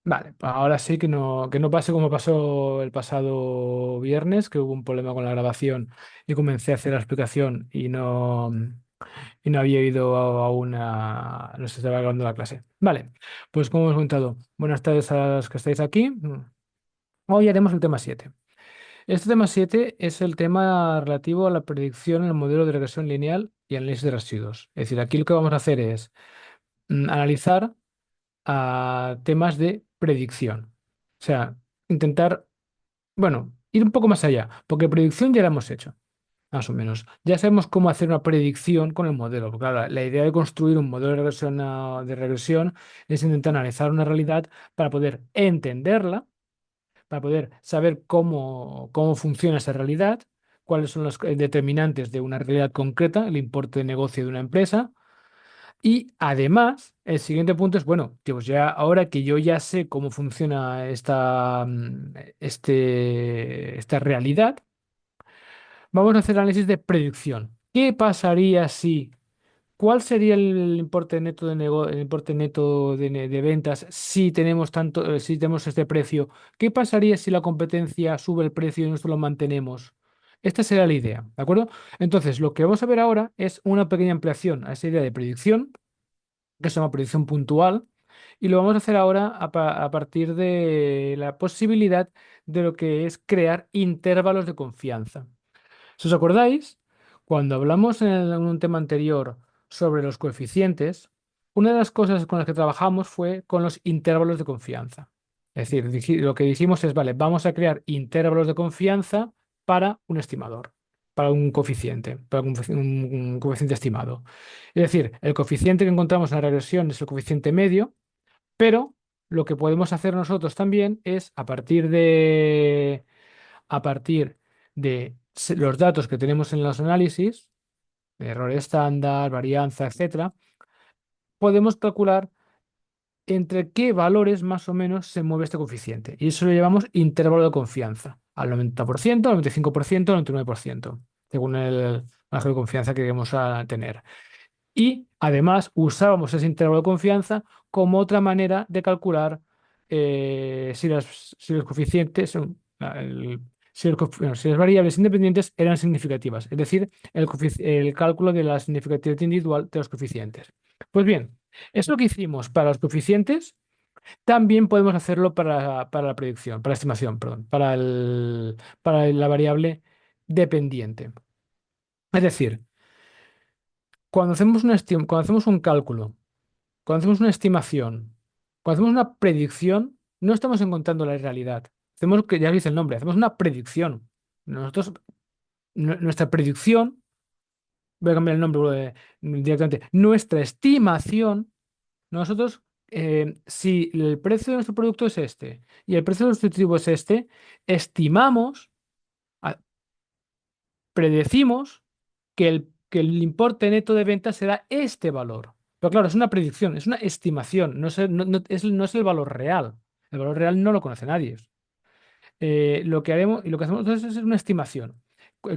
Vale, pues ahora sí que no pase como pasó el pasado viernes, que hubo un problema con la grabación y comencé a hacer la explicación y no había ido aún no se estaba grabando la clase. Vale, pues como hemos comentado, buenas tardes a los que estáis aquí. Hoy haremos el tema 7. Este tema 7 es el tema relativo a la predicción en el modelo de regresión lineal y análisis de residuos. Es decir, aquí lo que vamos a hacer es analizar a temas de predicción. O sea, intentar, bueno, ir un poco más allá, porque predicción ya la hemos hecho, más o menos. Ya sabemos cómo hacer una predicción con el modelo. Porque, claro, la idea de construir un modelo de regresión, de regresión es intentar analizar una realidad para poder entenderla, para poder saber cómo funciona esa realidad, cuáles son los determinantes de una realidad concreta, el importe de negocio de una empresa. Y además, el siguiente punto es, bueno, tío, pues ya ahora que yo ya sé cómo funciona esta realidad, vamos a hacer análisis de predicción. ¿Qué pasaría si, cuál sería el importe neto el importe neto de ventas si tenemos si tenemos este precio? ¿Qué pasaría si la competencia sube el precio y nosotros lo mantenemos? Esta será la idea, ¿de acuerdo? Entonces, lo que vamos a ver ahora es una pequeña ampliación a esa idea de predicción que se llama predicción puntual, y lo vamos a hacer ahora a partir de la posibilidad de lo que es crear intervalos de confianza. Si os acordáis, cuando hablamos en un tema anterior sobre los coeficientes, una de las cosas con las que trabajamos fue con los intervalos de confianza. Es decir, lo que dijimos es, vale, vamos a crear intervalos de confianza para un estimador, para un coeficiente, para un coeficiente estimado. Es decir, el coeficiente que encontramos en la regresión es el coeficiente medio, pero lo que podemos hacer nosotros también es, a partir de los datos que tenemos en los análisis, error estándar, varianza, etcétera, podemos calcular entre qué valores más o menos se mueve este coeficiente. Y eso lo llamamos intervalo de confianza, al 90%, al 95%, al 99%, según el margen de confianza que queremos tener. Y además usábamos ese intervalo de confianza como otra manera de calcular si los coeficientes, bueno, si las variables independientes eran significativas, es decir, el cálculo de la significatividad individual de los coeficientes. Pues bien, eso que hicimos para los coeficientes, también podemos hacerlo para la predicción, para la estimación, perdón, para la variable dependiente. Es decir, cuando hacemos un cálculo, cuando hacemos una estimación, cuando hacemos una predicción, no estamos encontrando la realidad. Hacemos, que ya dice el nombre, hacemos una predicción. Nosotros, nuestra predicción, voy a cambiar el nombre directamente, nuestra estimación, nosotros, si el precio de nuestro producto es este y el precio del sustitutivo es este, estimamos, a- predecimos que el importe neto de venta será este valor. Pero claro, es una predicción, es una estimación, no es el valor real. El valor real no lo conoce nadie. Lo que haremos y lo que hacemos entonces es una estimación.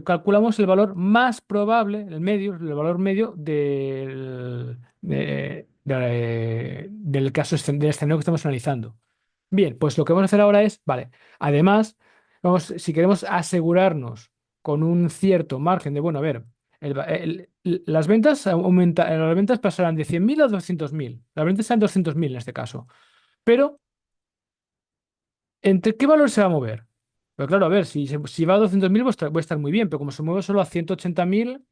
Calculamos el valor más probable, el valor medio del caso del escenario que estamos analizando. Bien, pues lo que vamos a hacer ahora es, vale, además, si queremos asegurarnos con un cierto margen de, bueno, a ver, las ventas pasarán de 100.000 a 200.000. Las ventas serán 200.000 en este caso. Pero, ¿entre qué valor se va a mover? Pero claro, a ver, si va a 200.000 voy a estar muy bien, pero como se mueve solo a 180.000,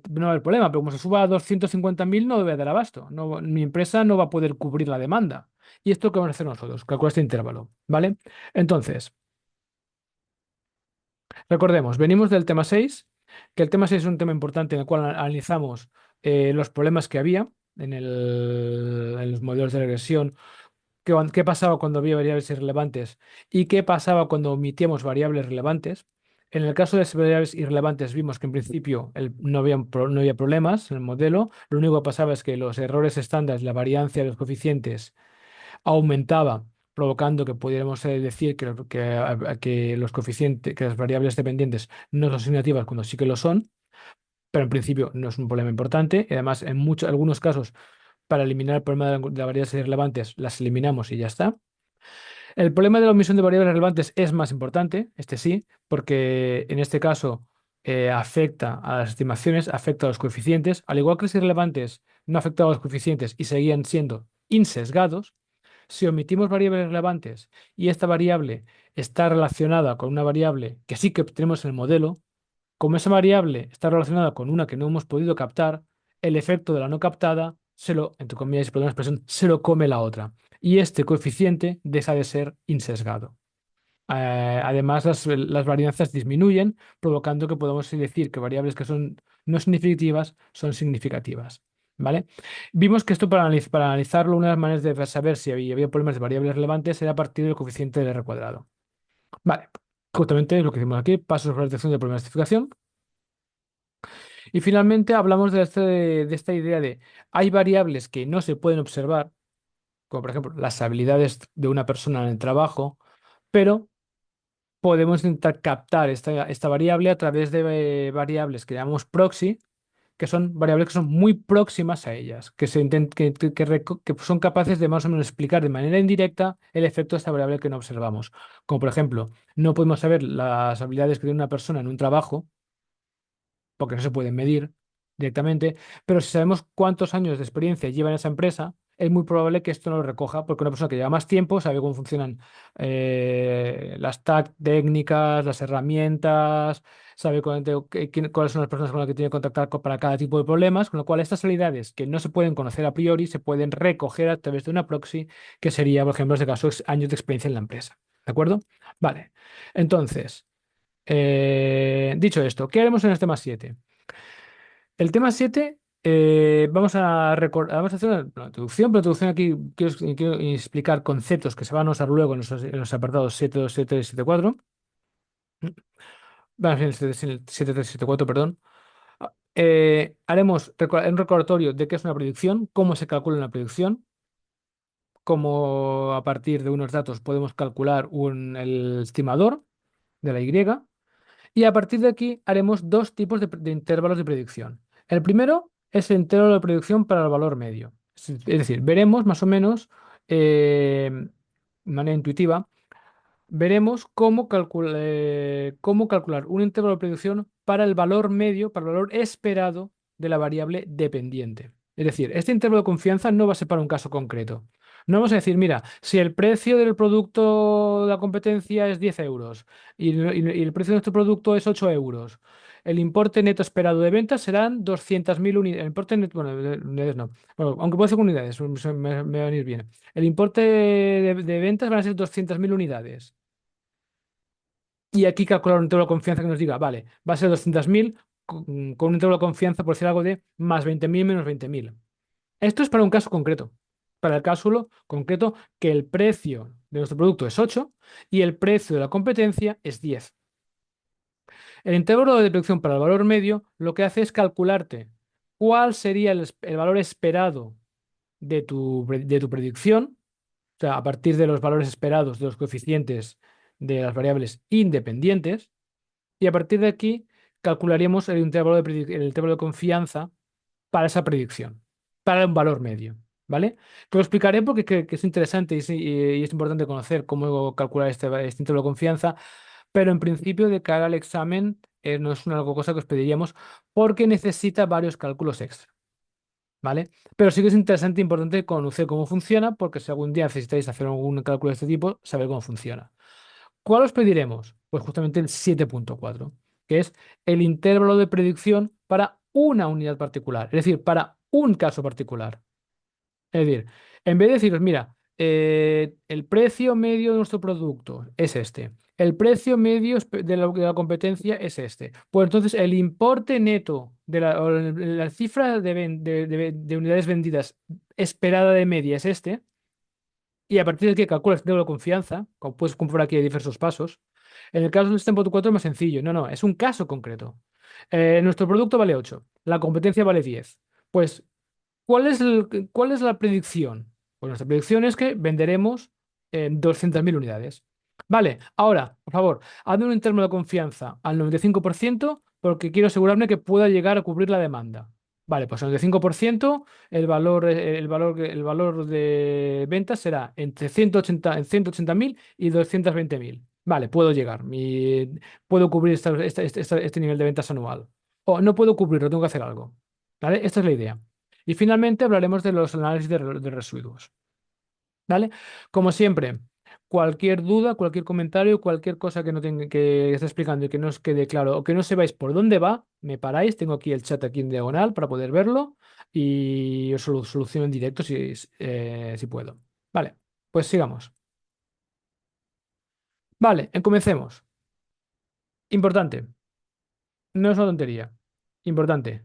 no va a haber problema. Pero como se suba a 250.000, no voy a dar abasto. No, mi empresa no va a poder cubrir la demanda. Y esto es lo que vamos a hacer nosotros, calcular este intervalo, ¿vale? Entonces, recordemos, venimos del tema 6, que el tema 6 es un tema importante en el cual analizamos los problemas que había en los modelos de regresión. ¿Qué pasaba cuando había variables irrelevantes y qué pasaba cuando omitíamos variables relevantes? En el caso de las variables irrelevantes vimos que en principio no había problemas en el modelo. Lo único que pasaba es que los errores estándares, la variancia de los coeficientes aumentaba, provocando que pudiéramos decir que los coeficientes, que las variables dependientes no son significativas cuando sí que lo son, pero en principio no es un problema importante. Y además, en algunos casos para eliminar el problema de las variables irrelevantes, las eliminamos y ya está. El problema de la omisión de variables relevantes es más importante, este sí, porque en este caso afecta a las estimaciones, afecta a los coeficientes, al igual que los irrelevantes no afectaban a los coeficientes y seguían siendo insesgados. Si omitimos variables relevantes y esta variable está relacionada con una variable que sí que tenemos en el modelo, como esa variable está relacionada con una que no hemos podido captar, el efecto de la no captada se lo, entre comillas, perdón la expresión, se lo come la otra. Y este coeficiente deja de ser insesgado. Además, las varianzas disminuyen, provocando que podamos decir que variables que son no significativas son significativas. ¿Vale? Vimos que esto para analizarlo, una de las maneras de saber si había problemas de variables relevantes era a partir del coeficiente del R cuadrado. Vale, justamente es lo que hicimos aquí, pasos para la detección de problemas de clasificación. Y finalmente hablamos de esta idea de hay variables que no se pueden observar, como por ejemplo las habilidades de una persona en el trabajo, pero podemos intentar captar esta variable a través de variables que llamamos proxy, que son variables que son muy próximas a ellas, que son capaces de más o menos explicar de manera indirecta el efecto de esta variable que no observamos. Como por ejemplo, no podemos saber las habilidades que tiene una persona en un trabajo porque no se pueden medir directamente, pero si sabemos cuántos años de experiencia lleva en esa empresa, es muy probable que esto no lo recoja, porque una persona que lleva más tiempo sabe cómo funcionan las técnicas, las herramientas, sabe cuáles son las personas con las que tiene que contactar para cada tipo de problemas, con lo cual estas habilidades que no se pueden conocer a priori se pueden recoger a través de una proxy, que sería, por ejemplo, en este caso, años de experiencia en la empresa. ¿De acuerdo? Vale. Entonces, dicho esto, ¿qué haremos en el tema 7? El tema 7, vamos a hacer una introducción, pero la introducción aquí quiero explicar conceptos que se van a usar luego en los apartados 7.2, 7 y 7.4. Vamos a ver, en el 7.3 y 7.4, perdón. Haremos un recordatorio de qué es una predicción, cómo se calcula una predicción, cómo a partir de unos datos podemos calcular el estimador de la Y. Y a partir de aquí haremos dos tipos de intervalos de predicción. El primero es el intervalo de predicción para el valor medio. Es decir, veremos más o menos, de manera intuitiva, veremos cómo calcular un intervalo de predicción para el valor medio, para el valor esperado de la variable dependiente. Es decir, este intervalo de confianza no va a ser para un caso concreto. No vamos a decir, mira, si el precio del producto de la competencia es 10 euros y el precio de nuestro producto es 8 euros, el importe neto esperado de ventas serán 200.000 unidades. El importe neto, bueno, unidades no. Bueno, aunque puede ser con unidades, me va a venir bien. El importe de ventas van a ser 200.000 unidades. Y aquí calcular un intervalo de confianza que nos diga, vale, va a ser 200.000 con un intervalo de confianza, por decir algo, de más 20.000 menos 20.000. Esto es para un caso concreto. Para el caso concreto que el precio de nuestro producto es 8 y el precio de la competencia es 10. El intervalo de predicción para el valor medio lo que hace es calcularte cuál sería el valor esperado de tu predicción, o sea, a partir de los valores esperados de los coeficientes de las variables independientes. Y a partir de aquí calcularíamos el intervalo de confianza para esa predicción, para un valor medio. ¿Vale? Te lo explicaré porque que es interesante y es importante conocer cómo calcular este intervalo de confianza, pero en principio de cara al examen no es una cosa que os pediríamos porque necesita varios cálculos extra. ¿Vale? Pero sí que es interesante e importante conocer cómo funciona porque si algún día necesitáis hacer algún cálculo de este tipo, saber cómo funciona. ¿Cuál os pediremos? Pues justamente el 7.4, que es el intervalo de predicción para una unidad particular, es decir, para un caso particular. Es decir, en vez de deciros, mira, el precio medio de nuestro producto es este, el precio medio de la competencia es este, pues entonces el importe neto o la cifra de unidades vendidas esperada de media es este. Y a partir de que calculas el grado de confianza, como puedes comprobar aquí hay diversos pasos. En el caso del Stempo 4 es más sencillo. No, no, es un caso concreto. Nuestro producto vale 8, la competencia vale 10. Pues, ¿cuál es la predicción? Pues nuestra predicción es que venderemos 200.000 unidades. Vale, ahora, por favor, hazme un intervalo de confianza al 95% porque quiero asegurarme que pueda llegar a cubrir la demanda. Vale, pues en el de 5% el valor de ventas será entre 180.000 y 220.000. Vale, puedo llegar. Puedo cubrir este nivel de ventas anual. O no puedo cubrirlo, tengo que hacer algo. ¿Vale? Esta es la idea. Y finalmente hablaremos de los análisis de residuos. ¿Vale? Como siempre, cualquier duda, cualquier comentario, cualquier cosa que no tenga, que esté explicando y que no os quede claro o que no sepáis por dónde va, me paráis. Tengo aquí el chat aquí en diagonal para poder verlo y os soluciono en directo si puedo. Vale, pues sigamos. Vale, comencemos. Importante, no es una tontería. Importante.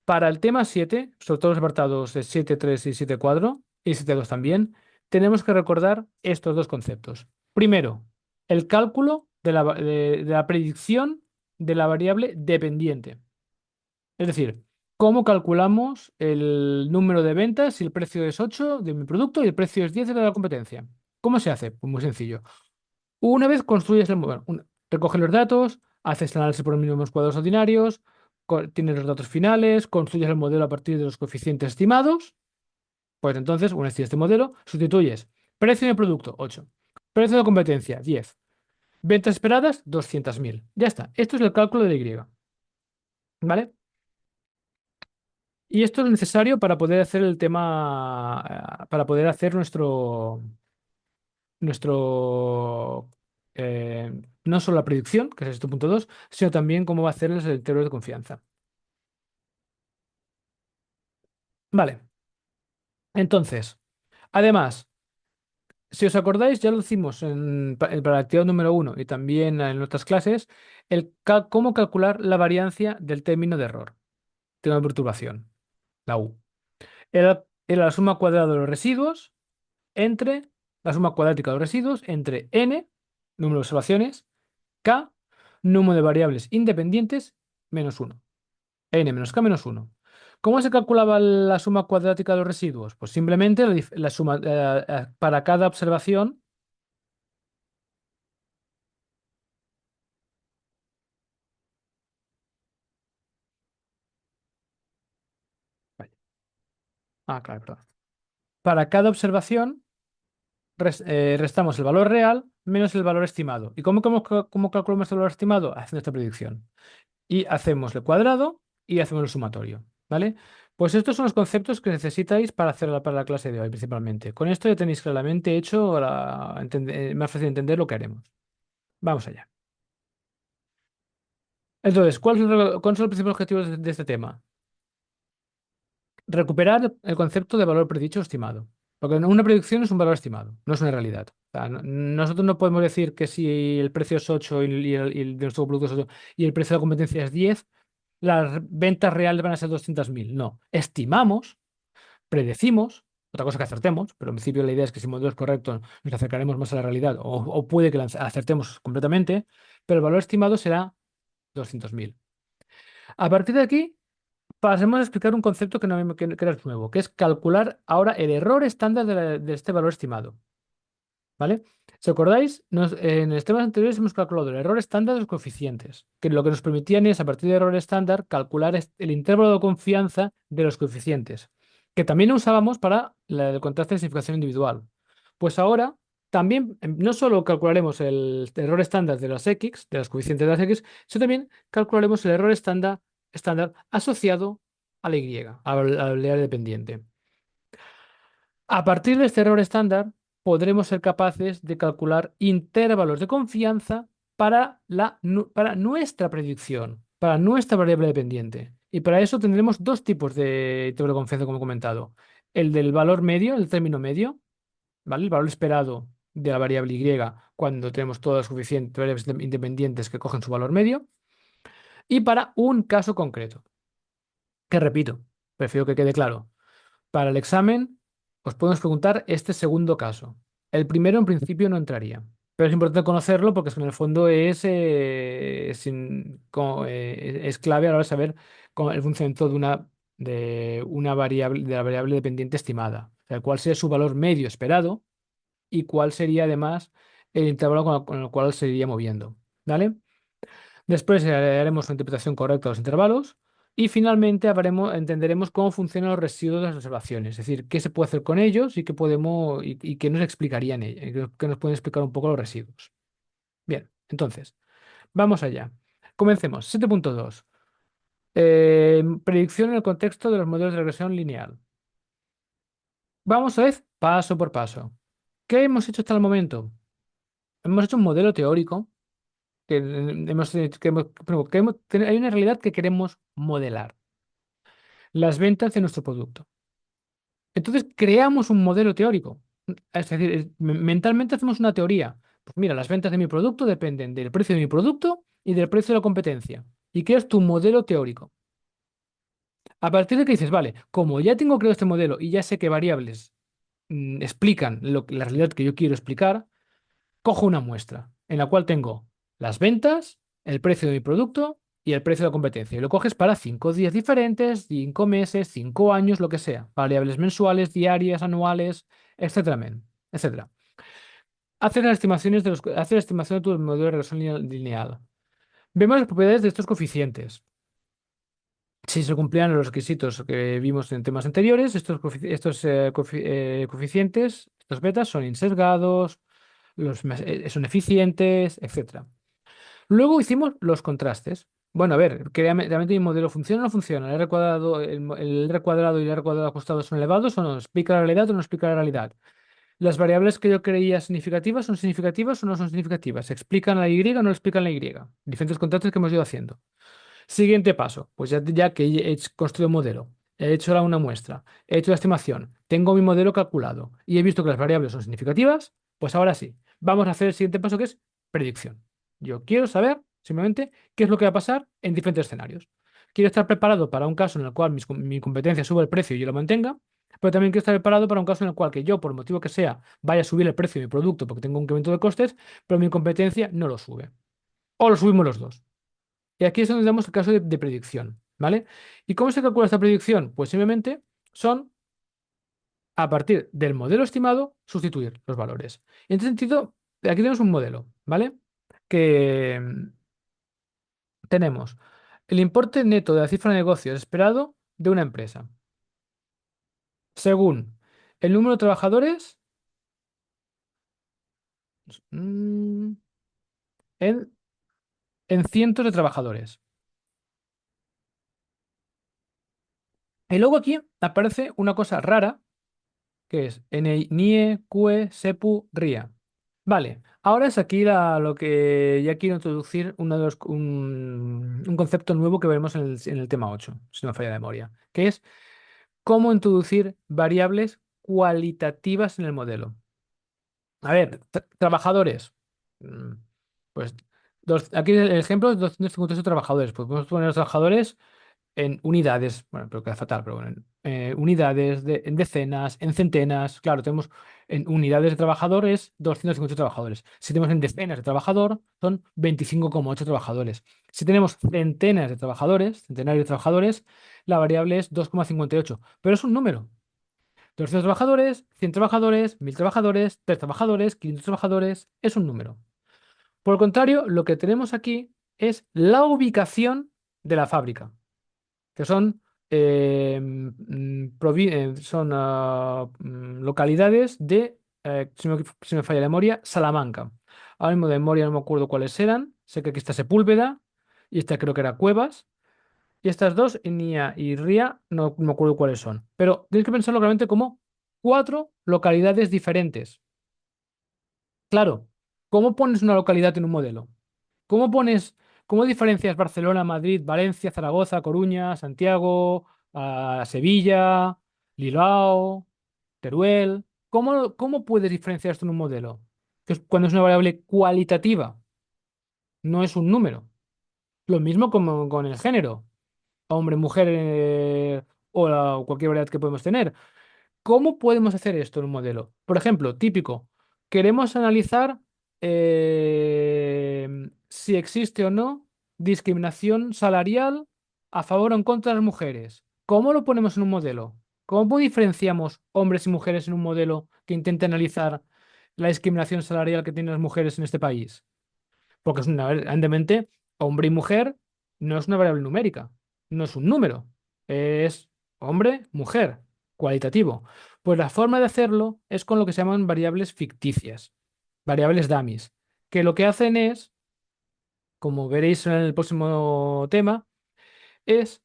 Para el tema 7, sobre todo los apartados de 7.3 y 7.4 y 7.2 también, tenemos que recordar estos dos conceptos. Primero, el cálculo de la predicción de la variable dependiente. Es decir, cómo calculamos el número de ventas si el precio es 8 de mi producto y el precio es 10 de la competencia. ¿Cómo se hace? Pues muy sencillo. Una vez construyes recoges los datos, haces el análisis por mínimos cuadrados ordinarios, tienes los datos finales, construyes el modelo a partir de los coeficientes estimados, pues entonces, una vez tienes este modelo, sustituyes precio de producto, 8, precio de competencia, 10, ventas esperadas, 200.000. Ya está. Esto es el cálculo de Y. ¿Vale? Y esto es necesario para poder hacer el tema, para poder hacer nuestro no solo la predicción, que es este punto 2, sino también cómo va a hacer el intervalo de confianza. Vale, entonces, además, si os acordáis, ya lo hicimos para la actividad número 1 y también en otras clases, cómo calcular la variancia del término de error, término de perturbación, la U. Era la suma cuadrada de los residuos entre la suma cuadrática de los residuos entre n, número de observaciones, k, número de variables independientes, menos uno. N menos k menos uno. ¿Cómo se calculaba la suma cuadrática de los residuos? Pues simplemente la suma para cada observación. Vaya. Ah, claro, perdón. Para cada observación restamos el valor real menos el valor estimado. ¿Y cómo calculamos el valor estimado? Haciendo esta predicción. Y hacemos el cuadrado y hacemos el sumatorio. ¿Vale? Pues estos son los conceptos que necesitáis para la clase de hoy, principalmente. Con esto ya tenéis claramente hecho más fácil de entender lo que haremos. Vamos allá. Entonces, ¿cuáles son los principales objetivos de este tema? Recuperar el concepto de valor predicho o estimado. Porque una predicción es un valor estimado, no es una realidad. O sea, nosotros no podemos decir que si el precio es 8 y de nuestro producto es 8 y el precio de la competencia es 10, las ventas reales van a ser 200.000. No, estimamos, predecimos, otra cosa que acertemos, pero en principio la idea es que si el modelo es correcto nos acercaremos más a la realidad o puede que la acertemos completamente, pero el valor estimado será 200.000. A partir de aquí, pasemos a explicar un concepto que era nuevo, que es calcular ahora el error estándar de este valor estimado. ¿Vale? Si acordáis, en los temas anteriores hemos calculado el error estándar de los coeficientes, que lo que nos permitían es, a partir del error estándar, calcular el intervalo de confianza de los coeficientes, que también usábamos para el contraste de significación individual. Pues ahora también no solo calcularemos el error estándar de las X, de los coeficientes de las X, sino también calcularemos el error estándar asociado a la Y, a la variable dependiente. A partir de este error estándar, podremos ser capaces de calcular intervalos de confianza para nuestra predicción, para nuestra variable dependiente. Y para eso tendremos dos tipos de intervalo de confianza, como he comentado. El del valor medio, el término medio, ¿vale? El valor esperado de la variable Y cuando tenemos todas las suficientes variables independientes que cogen su valor medio. Y para un caso concreto, que repito, prefiero que quede claro. Para el examen, os podemos preguntar este segundo caso. El primero, en principio, no entraría. Pero es importante conocerlo porque en el fondo es clave a la hora de saber el funcionamiento de una variable, de la variable dependiente estimada. O sea, cuál sería su valor medio esperado y cuál sería además el intervalo con el cual se iría moviendo. ¿Vale? Después haremos una interpretación correcta de los intervalos Y finalmente entenderemos cómo funcionan los residuos de las observaciones, es decir, qué se puede hacer con ellos y y qué nos explicarían ellos, qué nos pueden explicar un poco los residuos. Bien, entonces, vamos allá. Comencemos. 7.2. Predicción en el contexto de los modelos de regresión lineal. Vamos a ver paso por paso. ¿Qué hemos hecho hasta el momento? Hemos hecho un modelo teórico hay una realidad que queremos modelar, las ventas de nuestro producto. Entonces creamos un modelo teórico. Es decir, mentalmente hacemos una teoría. Pues mira, las ventas de mi producto dependen del precio de mi producto y del precio de la competencia. Y creas tu modelo teórico. A partir de que dices, vale, como ya tengo creado este modelo y ya sé qué variables explican la realidad que yo quiero explicar, cojo una muestra en la cual tengo las ventas, el precio de mi producto y el precio de la competencia. Y lo coges para 5 días diferentes, 5 meses, 5 años, lo que sea. Variables mensuales, diarias, anuales, etcétera, etcétera. Hacer la estimación de tu modelo de regresión lineal. Vemos las propiedades de estos coeficientes. Si se cumplían los requisitos que vimos en temas anteriores, estos coeficientes, estos betas son insesgados, son eficientes, etcétera. Luego hicimos los contrastes. Bueno, a ver, que realmente mi modelo funciona o no funciona. El R cuadrado, el R cuadrado y el R cuadrado ajustado son elevados o no. ¿Explica la realidad o no explica la realidad? Las variables que yo creía significativas o no son significativas. ¿Explican la Y o no explican la Y? Diferentes contrastes que hemos ido haciendo. Siguiente paso. Pues ya que he construido un modelo, he hecho ahora una muestra, he hecho la estimación, tengo mi modelo calculado y he visto que las variables son significativas, pues ahora sí, vamos a hacer el siguiente paso que es predicción. Yo quiero saber simplemente qué es lo que va a pasar en diferentes escenarios. Quiero estar preparado para un caso en el cual mi competencia suba el precio y yo lo mantenga, pero también quiero estar preparado para un caso en el cual que yo, por motivo que sea, vaya a subir el precio de mi producto porque tengo un incremento de costes, pero mi competencia no lo sube. O lo subimos los dos. Y aquí es donde damos el caso de predicción, ¿vale? ¿Y cómo se calcula esta predicción? Pues simplemente son, a partir del modelo estimado, sustituir los valores. En este sentido, aquí tenemos un modelo, ¿vale? Que tenemos el importe neto de la cifra de negocios esperado de una empresa, según el número de trabajadores mm, en, en cientos de trabajadores. Y luego aquí aparece una cosa rara que es NIE, QE, SEPU, RIA. Vale, ahora es aquí lo que ya quiero introducir un concepto nuevo que veremos en el tema 8 si no me falla la memoria, que es cómo introducir variables cualitativas en el modelo. A ver, trabajadores. Mm, Pues aquí el ejemplo es 258 trabajadores. Pues podemos poner los trabajadores en unidades, bueno, pero queda fatal, pero bueno, en unidades, en decenas, en centenas. Claro, tenemos en unidades de trabajadores 250 trabajadores. Si tenemos en decenas de trabajador, son 25,8 trabajadores. Si tenemos centenas de trabajadores, centenarios de trabajadores, la variable es 2,58. Pero es un número. 200 trabajadores, 100 trabajadores, 1000 trabajadores, 3 trabajadores, 500 trabajadores, es un número. Por el contrario, lo que tenemos aquí es la ubicación de la fábrica que son, localidades si me falla la memoria, Salamanca. Ahora mismo de memoria no me acuerdo cuáles eran. Sé que aquí está Sepúlveda y esta creo que era Cuevas. Y estas dos, Inia y Ría, no me acuerdo cuáles son. Pero tienes que pensarlo realmente como 4 localidades diferentes. Claro, ¿cómo pones una localidad en un modelo? ¿Cómo pones, cómo diferencias Barcelona, Madrid, Valencia, Zaragoza, Coruña, Santiago, Sevilla, Bilbao, Teruel? ¿Cómo puedes diferenciar esto en un modelo? Cuando es una variable cualitativa, no es un número. Lo mismo como con el género, hombre, mujer, o cualquier variedad que podemos tener. ¿Cómo podemos hacer esto en un modelo? Por ejemplo, típico, queremos analizar si existe o no discriminación salarial a favor o en contra de las mujeres. ¿Cómo lo ponemos en un modelo? ¿Cómo diferenciamos hombres y mujeres en un modelo que intente analizar la discriminación salarial que tienen las mujeres en este país? Porque evidentemente, hombre y mujer no es una variable numérica. no es un número, es hombre, mujer, cualitativo. Pues la forma de hacerlo es con lo que se llaman variables ficticias, variables dummies, que lo que hacen es, como veréis en el próximo tema, es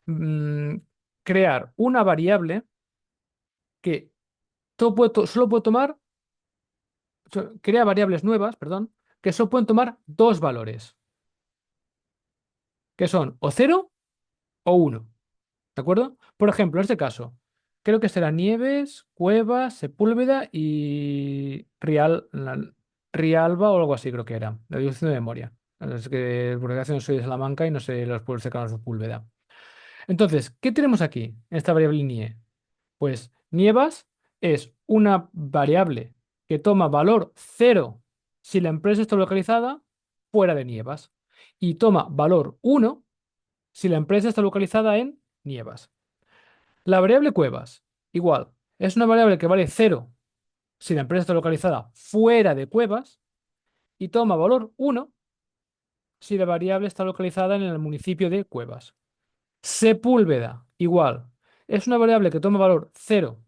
mm, crear una variable que solo puede tomar, crea variables nuevas, perdón, que solo pueden tomar dos valores, que son o cero o uno. ¿De acuerdo? Por ejemplo, en este caso, creo que será Nieves, Cueva, Sepúlveda y Rialba o algo así, creo que era. Lo digo haciendo de memoria. Es que porque hace no soy de Salamanca y no sé los pueblos cercanos a Sepúlveda. Entonces, ¿qué tenemos aquí en esta variable nie? Pues Nievas es una variable que toma valor cero si la empresa está localizada fuera de Nievas y toma valor uno si la empresa está localizada en Nievas. La variable Cuevas, igual, es una variable que vale cero si la empresa está localizada fuera de Cuevas y toma valor uno si la variable está localizada en el municipio de Cuevas. Sepúlveda, igual, es una variable que toma valor cero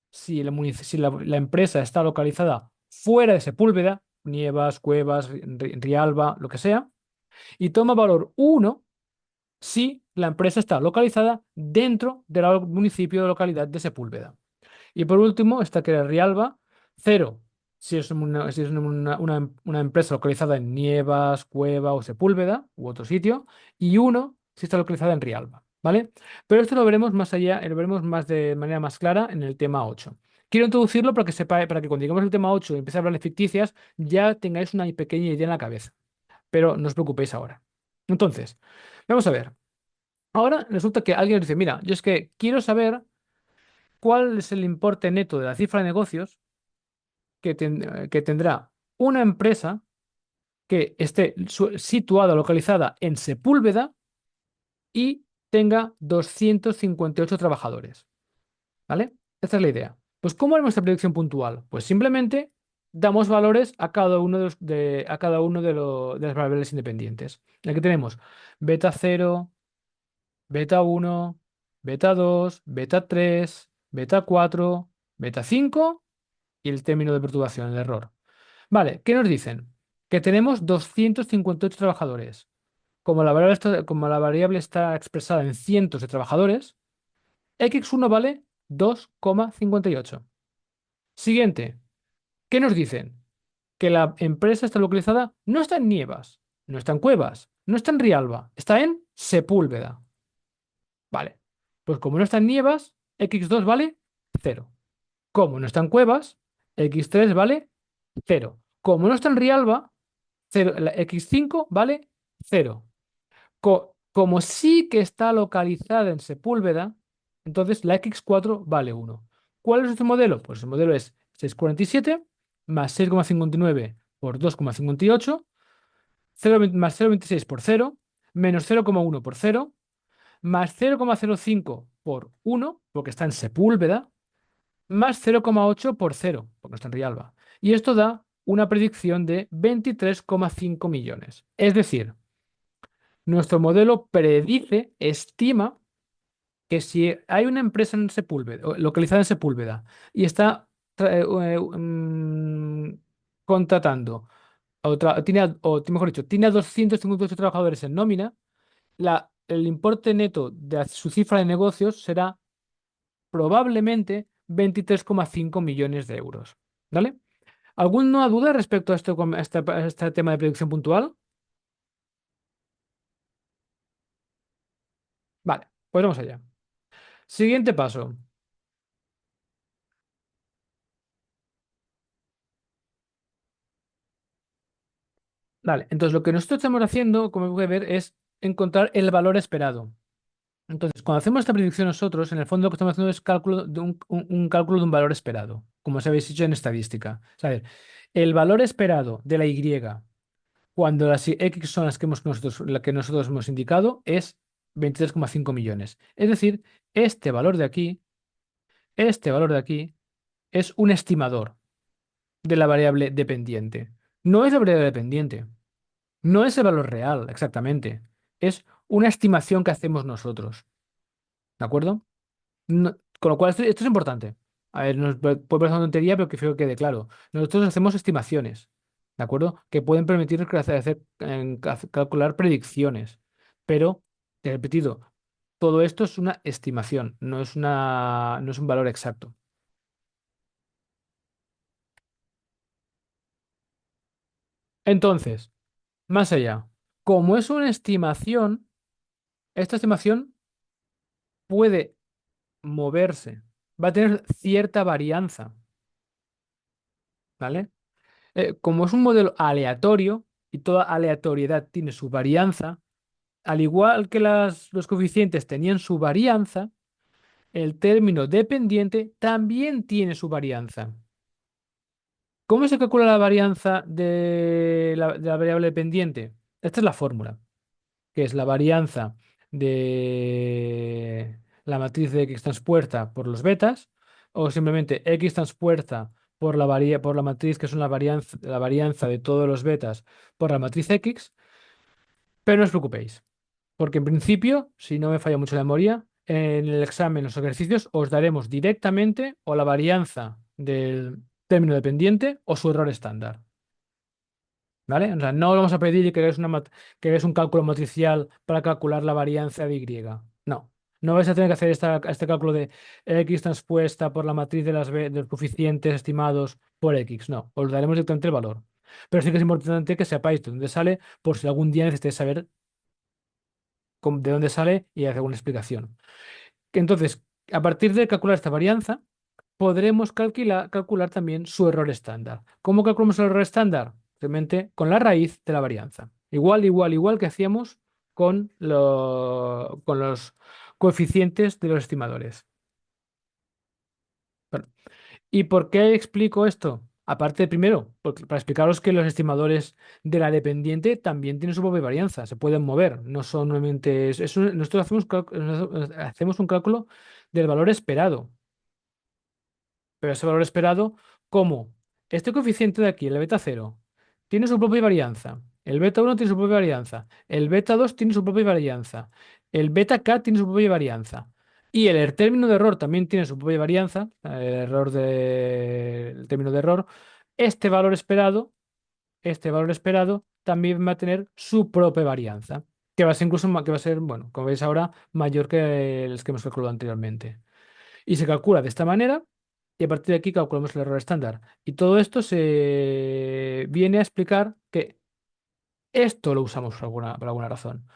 si la empresa está localizada fuera de Sepúlveda, Nievas, Cuevas, Rialba, lo que sea, y toma valor uno si la empresa está localizada dentro del municipio de localidad de Sepúlveda. Y por último, está que Rialba, cero, si es una empresa localizada en Nievas, Cueva o Sepúlveda u otro sitio, y uno si está localizada en Rialba, ¿vale? Pero esto lo veremos más allá, lo veremos más de manera más clara en el tema 8. Quiero introducirlo para que para que cuando lleguemos al tema 8 y empiece a hablar de ficticias, ya tengáis una pequeña idea en la cabeza. Pero no os preocupéis ahora. Entonces, vamos a ver. Ahora resulta que alguien dice, mira, yo es que quiero saber cuál es el importe neto de la cifra de negocios que tendrá una empresa que esté situada, localizada en Sepúlveda y tenga 258 trabajadores. ¿Vale? Esta es la idea. Pues, ¿cómo es nuestra predicción puntual? Pues simplemente damos valores a cada uno a cada uno de las variables independientes. Aquí tenemos beta cero, beta uno, beta 2, beta 3, beta 4, beta 5 y el término de perturbación, el error. Vale, ¿qué nos dicen? Que tenemos 258 trabajadores. Como la variable está expresada en cientos de trabajadores, x1 vale 2,58. Siguiente, ¿qué nos dicen? Que la empresa está localizada, no está en Nievas, no está en Cuevas, no está en Rialba, está en Sepúlveda. Vale, pues como no está en Nievas, x2 vale cero. Como no está en Cuevas, x3 vale cero. Como no está en Rialba, la x5 vale cero. Como sí que está localizada en Sepúlveda, entonces la x4 vale uno. ¿Cuál es nuestro modelo? Pues el modelo es 6,47 más 6,59 por 2,58, más 0,26 por cero, menos 0,1 por cero, más 0,05 por uno porque está en Sepúlveda, más 0,8 por cero porque no está en Rialba. Y esto da una predicción de 23,5 millones. Es decir, nuestro modelo estima que si hay una empresa en Sepúlveda, localizada en Sepúlveda, y está contratando, mejor dicho, tiene a 258 trabajadores en nómina, el importe neto de su cifra de negocios será probablemente 23,5 millones de euros. ¿Vale? ¿Alguna duda respecto a este tema de predicción puntual? Vale, pues vamos allá. Siguiente paso. Vale, entonces lo que nosotros estamos haciendo, como puede ver, es encontrar el valor esperado. Entonces, cuando hacemos esta predicción nosotros, en el fondo lo que estamos haciendo es cálculo de un cálculo de un valor esperado, como os habéis dicho en estadística. O sea, a ver, el valor esperado de la Y cuando las X son las que la que nosotros hemos indicado es 23,5 millones. Es decir, este valor de aquí es un estimador de la variable dependiente. No es la variable dependiente. No es el valor real, exactamente. Es una estimación que hacemos nosotros, ¿de acuerdo? Con lo cual, esto es importante. A ver, puede parecer una tontería, pero que creo que quede claro. Nosotros hacemos estimaciones, ¿de acuerdo? Que pueden permitir calcular predicciones. Pero, te he repetido, todo esto es una estimación, no es un valor exacto. Entonces, más allá, como es una estimación, esta estimación puede moverse, va a tener cierta varianza, ¿vale? Como es un modelo aleatorio y toda aleatoriedad tiene su varianza, al igual que los coeficientes tenían su varianza, el término dependiente también tiene su varianza. ¿Cómo se calcula la varianza de la variable dependiente? Esta es la fórmula, que es la varianza de la matriz de X transpuesta por los betas, o simplemente X transpuesta por la matriz que son la varianza de todos los betas por la matriz X, pero no os preocupéis, porque en principio, si no me falla mucho la memoria, en el examen, los ejercicios, os daremos directamente o la varianza del término dependiente o su error estándar. ¿Vale? O sea, no os vamos a pedir que hagáis un cálculo matricial para calcular la varianza de Y. No. No vais a tener que hacer este cálculo de X transpuesta por la matriz de los coeficientes estimados por X. No. Os daremos directamente el valor. Pero sí que es importante que sepáis de dónde sale por si algún día necesitáis saber de dónde sale y hacer una explicación. Entonces, a partir de calcular esta varianza, podremos calcular también su error estándar. ¿Cómo calculamos el error estándar? Simplemente con la raíz de la varianza. Igual que hacíamos con los coeficientes de los estimadores. Bueno, ¿y por qué explico esto? Aparte, primero, para explicaros que los estimadores de la dependiente también tienen su propia varianza, se pueden mover, no son normalmente... nosotros hacemos un cálculo del valor esperado. Pero ese valor esperado, ¿cómo? Este coeficiente de aquí, el beta cero, tiene su propia varianza. El beta uno tiene su propia varianza. El beta 2 tiene su propia varianza. El beta k tiene su propia varianza. Y el término de error también tiene su propia varianza. El término de error. Este valor esperado, este valor esperado también va a tener su propia varianza. Que va a ser que va a ser, bueno, como veis ahora, mayor que los que hemos calculado anteriormente. Y se calcula de esta manera y a partir de aquí calculamos el error estándar. Y todo esto se viene a explicar que esto lo usamos por alguna razón.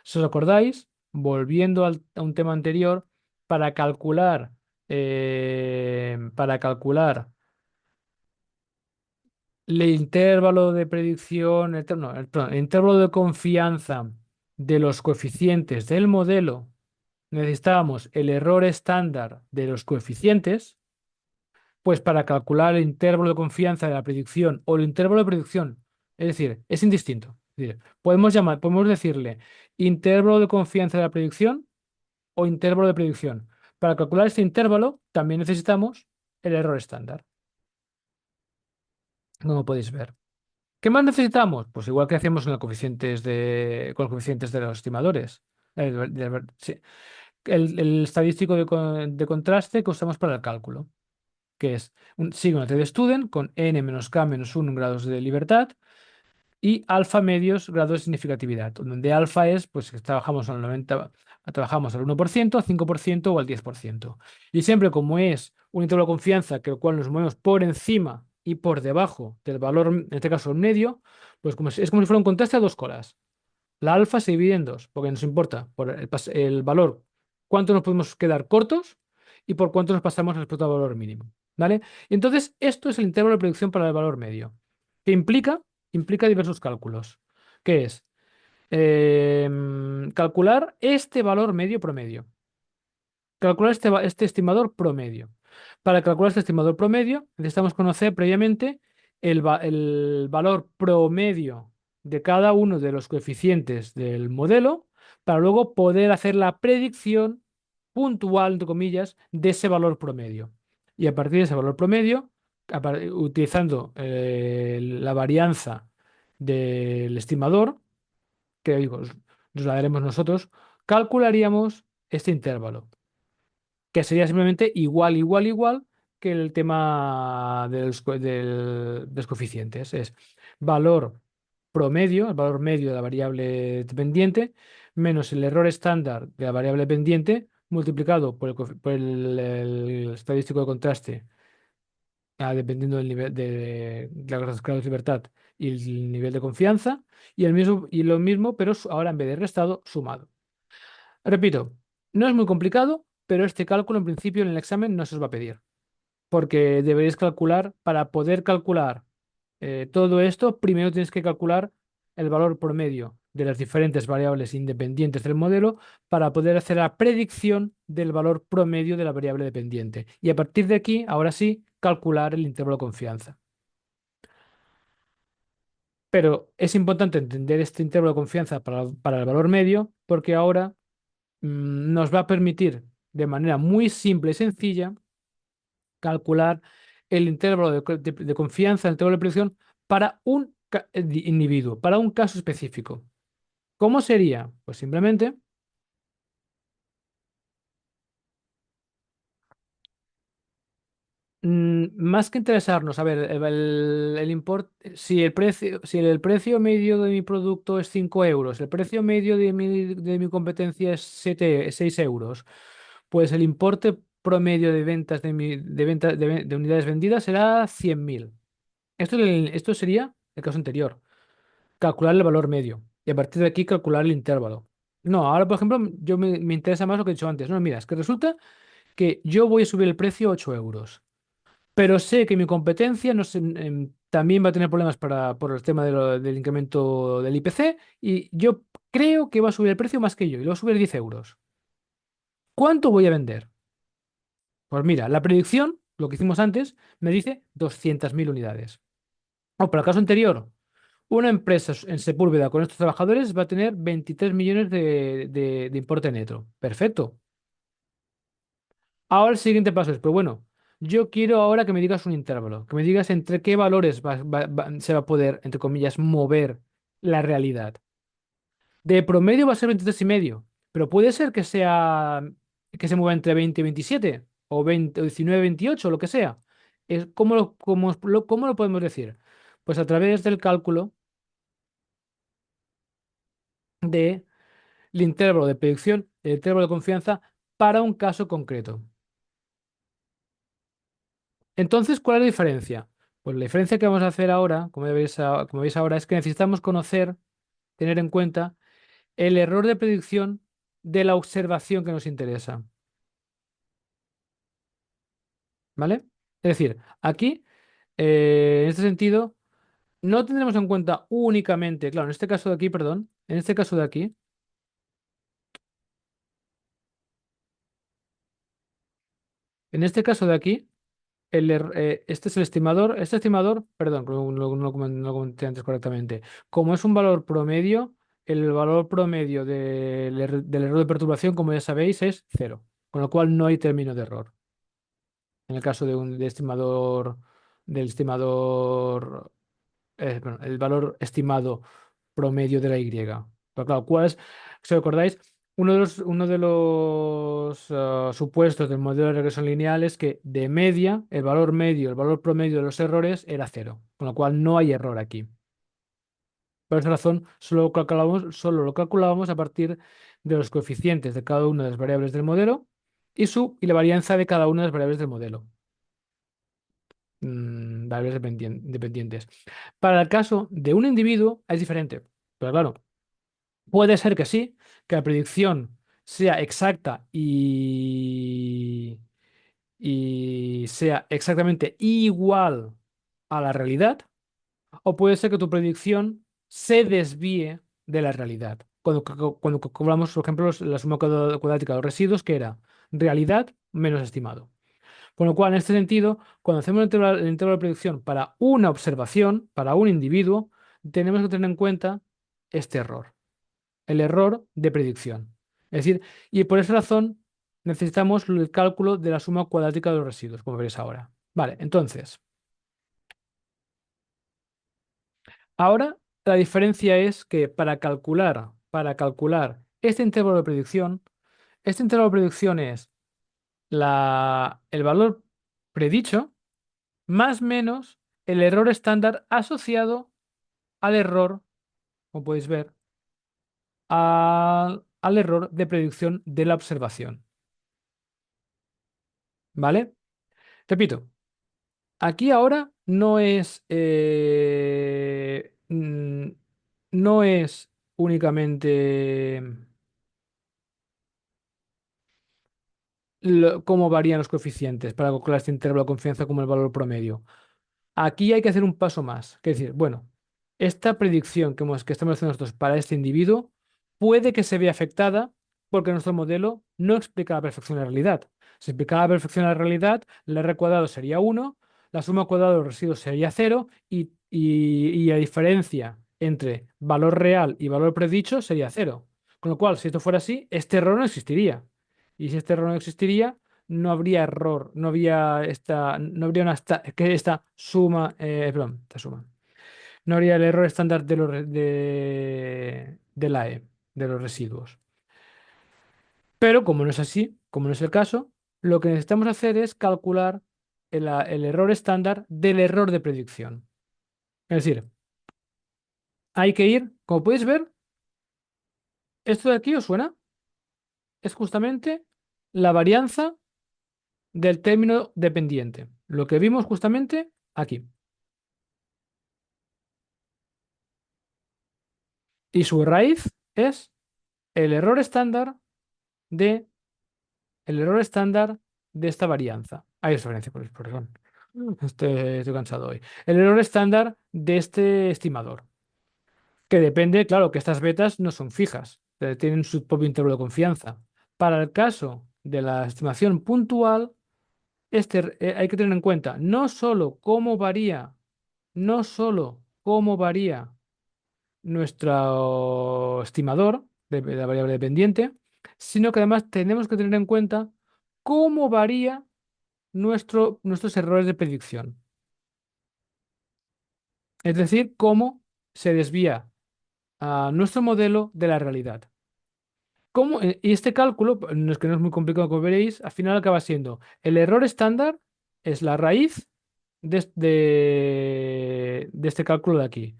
Si os acordáis, volviendo a un tema anterior, para calcular el intervalo de predicción, no, perdón, el intervalo de confianza de los coeficientes del modelo, necesitábamos el error estándar de los coeficientes. Pues para calcular el intervalo de confianza de la predicción o el intervalo de predicción, es decir, es indistinto. Es decir, podemos decirle intervalo de confianza de la predicción o intervalo de predicción. Para calcular este intervalo también necesitamos el error estándar, como podéis ver. ¿Qué más necesitamos? Pues igual que hacemos con los coeficientes de los estimadores. Sí. El estadístico de contraste que usamos para el cálculo, que es un sigma de student con n menos k menos 1 grados de libertad y alfa medios grados de significatividad, donde alfa es, pues, que trabajamos al 1%, al 5% o al 10%. Y siempre como es un intervalo de confianza, que el cual nos movemos por encima y por debajo del valor, en este caso el medio, pues es como si fuera un contraste a dos colas. La alfa se divide en dos, porque nos importa por el valor, cuánto nos podemos quedar cortos y por cuánto nos pasamos respecto al valor mínimo. ¿Vale? Y entonces, esto es el intervalo de predicción para el valor medio, que implica diversos cálculos, que es calcular este valor medio promedio. Calcular este estimador promedio. Para calcular este estimador promedio, necesitamos conocer previamente el valor promedio de cada uno de los coeficientes del modelo para luego poder hacer la predicción puntual, entre comillas, de ese valor promedio. Y a partir de ese valor promedio, utilizando la varianza del estimador, que digo, nos la daremos nosotros, calcularíamos este intervalo, que sería simplemente igual, igual, igual que el tema de los coeficientes. Es valor promedio, el valor medio de la variable dependiente, menos el error estándar de la variable dependiente, multiplicado por el estadístico de contraste, dependiendo del nivel de los grados de libertad y el nivel de confianza, y lo mismo, pero ahora en vez de restado, sumado. Repito, no es muy complicado, pero este cálculo en principio en el examen no se os va a pedir, porque deberéis calcular, para poder calcular todo esto, primero tienes que calcular el valor promedio de las diferentes variables independientes del modelo para poder hacer la predicción del valor promedio de la variable dependiente. Y a partir de aquí, ahora sí, calcular el intervalo de confianza. Pero es importante entender este intervalo de confianza para el valor medio, porque ahora nos va a permitir de manera muy simple y sencilla calcular el intervalo de confianza, el intervalo de predicción para un individuo, para un caso específico. ¿Cómo sería? Pues simplemente, más que interesarnos, a ver, si el precio medio de mi producto es 5 euros, el precio medio de mi competencia es 6 euros, pues el importe promedio de ventas de unidades vendidas será 100.000. Esto sería el caso anterior, calcular el valor medio y a partir de aquí calcular el intervalo. No, ahora por ejemplo, me interesa más lo que he dicho antes. No, mira, es que resulta que yo voy a subir el precio a 8 euros, pero sé que mi competencia no sé, también va a tener problemas por el tema del incremento del IPC y yo creo que va a subir el precio más que yo y lo va a subir 10 euros. ¿Cuánto voy a vender? Pues mira, la predicción, lo que hicimos antes, me dice 200.000 unidades. O para el caso anterior, una empresa en Sepúlveda con estos trabajadores va a tener 23 millones de importe neto. Perfecto. Ahora el siguiente paso es, pues bueno, yo quiero ahora que me digas un intervalo, que me digas entre qué valores se va a poder, entre comillas, mover la realidad. De promedio va a ser 23,5, pero puede ser que se mueva entre 20 y 27, o 20, o 19, 28, o lo que sea. ¿Cómo lo podemos decir? Pues a través del cálculo de el intervalo de predicción, el intervalo de confianza para un caso concreto. Entonces, ¿cuál es la diferencia? Pues la diferencia que vamos a hacer ahora, como veis ahora, es que necesitamos conocer, tener en cuenta el error de predicción de la observación que nos interesa. ¿Vale? Es decir, aquí, en este sentido, no tendremos en cuenta únicamente, claro, en este caso de aquí, perdón, en este caso de aquí, en este caso de aquí, este es el estimador. Este estimador, perdón, no lo comenté antes correctamente. Como es un valor promedio, el valor promedio del error de perturbación, como ya sabéis, es cero. Con lo cual no hay término de error. En el caso del estimador, bueno, el valor estimado promedio de la Y. Pero claro, ¿cuál es? Si os acordáis, uno de los supuestos del modelo de regresión lineal es que de media, el valor promedio de los errores era cero, con lo cual no hay error aquí. Por esa razón, solo lo calculábamos a partir de los coeficientes de cada una de las variables del modelo y la varianza de cada una de las variables del modelo, variables dependientes. Para el caso de un individuo es diferente, pero claro. Puede ser que sí, que la predicción sea exacta y sea exactamente igual a la realidad, o puede ser que tu predicción se desvíe de la realidad. Cuando calculamos, por ejemplo, la suma cuadrática de los residuos, que era realidad menos estimado. Con lo cual, en este sentido, cuando hacemos el intervalo de predicción para una observación, para un individuo, tenemos que tener en cuenta este error, el error de predicción. Es decir, y por esa razón necesitamos el cálculo de la suma cuadrática de los residuos, como veréis ahora. Vale, entonces, ahora la diferencia es que para calcular, para calcular este intervalo de predicción. Este intervalo de predicción es el valor predicho más menos el error estándar asociado al error, como podéis ver, al error de predicción de la observación. ¿Vale? Repito, aquí ahora no es únicamente cómo varían los coeficientes para calcular este intervalo de confianza como el valor promedio. Aquí hay que hacer un paso más, que es decir, bueno, esta predicción que estamos haciendo nosotros para este individuo puede que se vea afectada porque nuestro modelo no explica a la perfección la realidad. Si explicara a la perfección la realidad, el R cuadrado sería 1, la suma cuadrada de los residuos sería 0 y la diferencia entre valor real y valor predicho sería 0. Con lo cual, si esto fuera así, este error no existiría. Y si este error no existiría, no habría error, no habría esta suma, perdón, esta suma. No habría el error estándar de la E, de los residuos. Pero como no es así, como no es el caso, lo que necesitamos hacer es calcular el error estándar del error de predicción. Es decir, hay que ir, como podéis ver, esto de aquí os suena, es justamente la varianza del término dependiente. Lo que vimos justamente aquí. Y su raíz es el error estándar de el error estándar de esta varianza. Hay referencia, perdón. Estoy cansado hoy. El error estándar de este estimador, que depende, claro, que estas betas no son fijas, tienen su propio intervalo de confianza. Para el caso de la estimación puntual, hay que tener en cuenta no solo cómo varía nuestro estimador de la variable dependiente, sino que además tenemos que tener en cuenta cómo varía nuestros errores de predicción. Es decir, cómo se desvía a nuestro modelo de la realidad. Y este cálculo, no es que no es muy complicado como veréis, al final acaba siendo el error estándar es la raíz de este cálculo de aquí.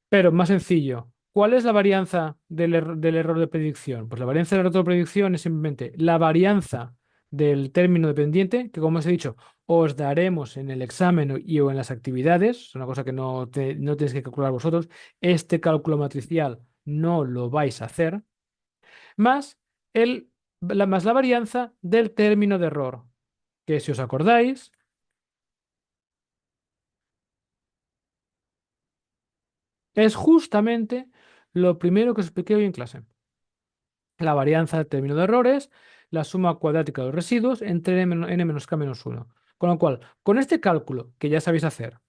Pero más sencillo, ¿cuál es la varianza del error de predicción? Pues la varianza del error de predicción es simplemente la varianza del término dependiente, que como os he dicho, os daremos en el examen o en las actividades, es una cosa que no tenéis que calcular vosotros, este cálculo matricial no lo vais a hacer, más, más la varianza del término de error, que si os acordáis, es justamente lo primero que os expliqué hoy en clase. La varianza del término de errores, la suma cuadrática de los residuos entre n menos k menos 1. Con lo cual, con este cálculo que ya sabéis hacer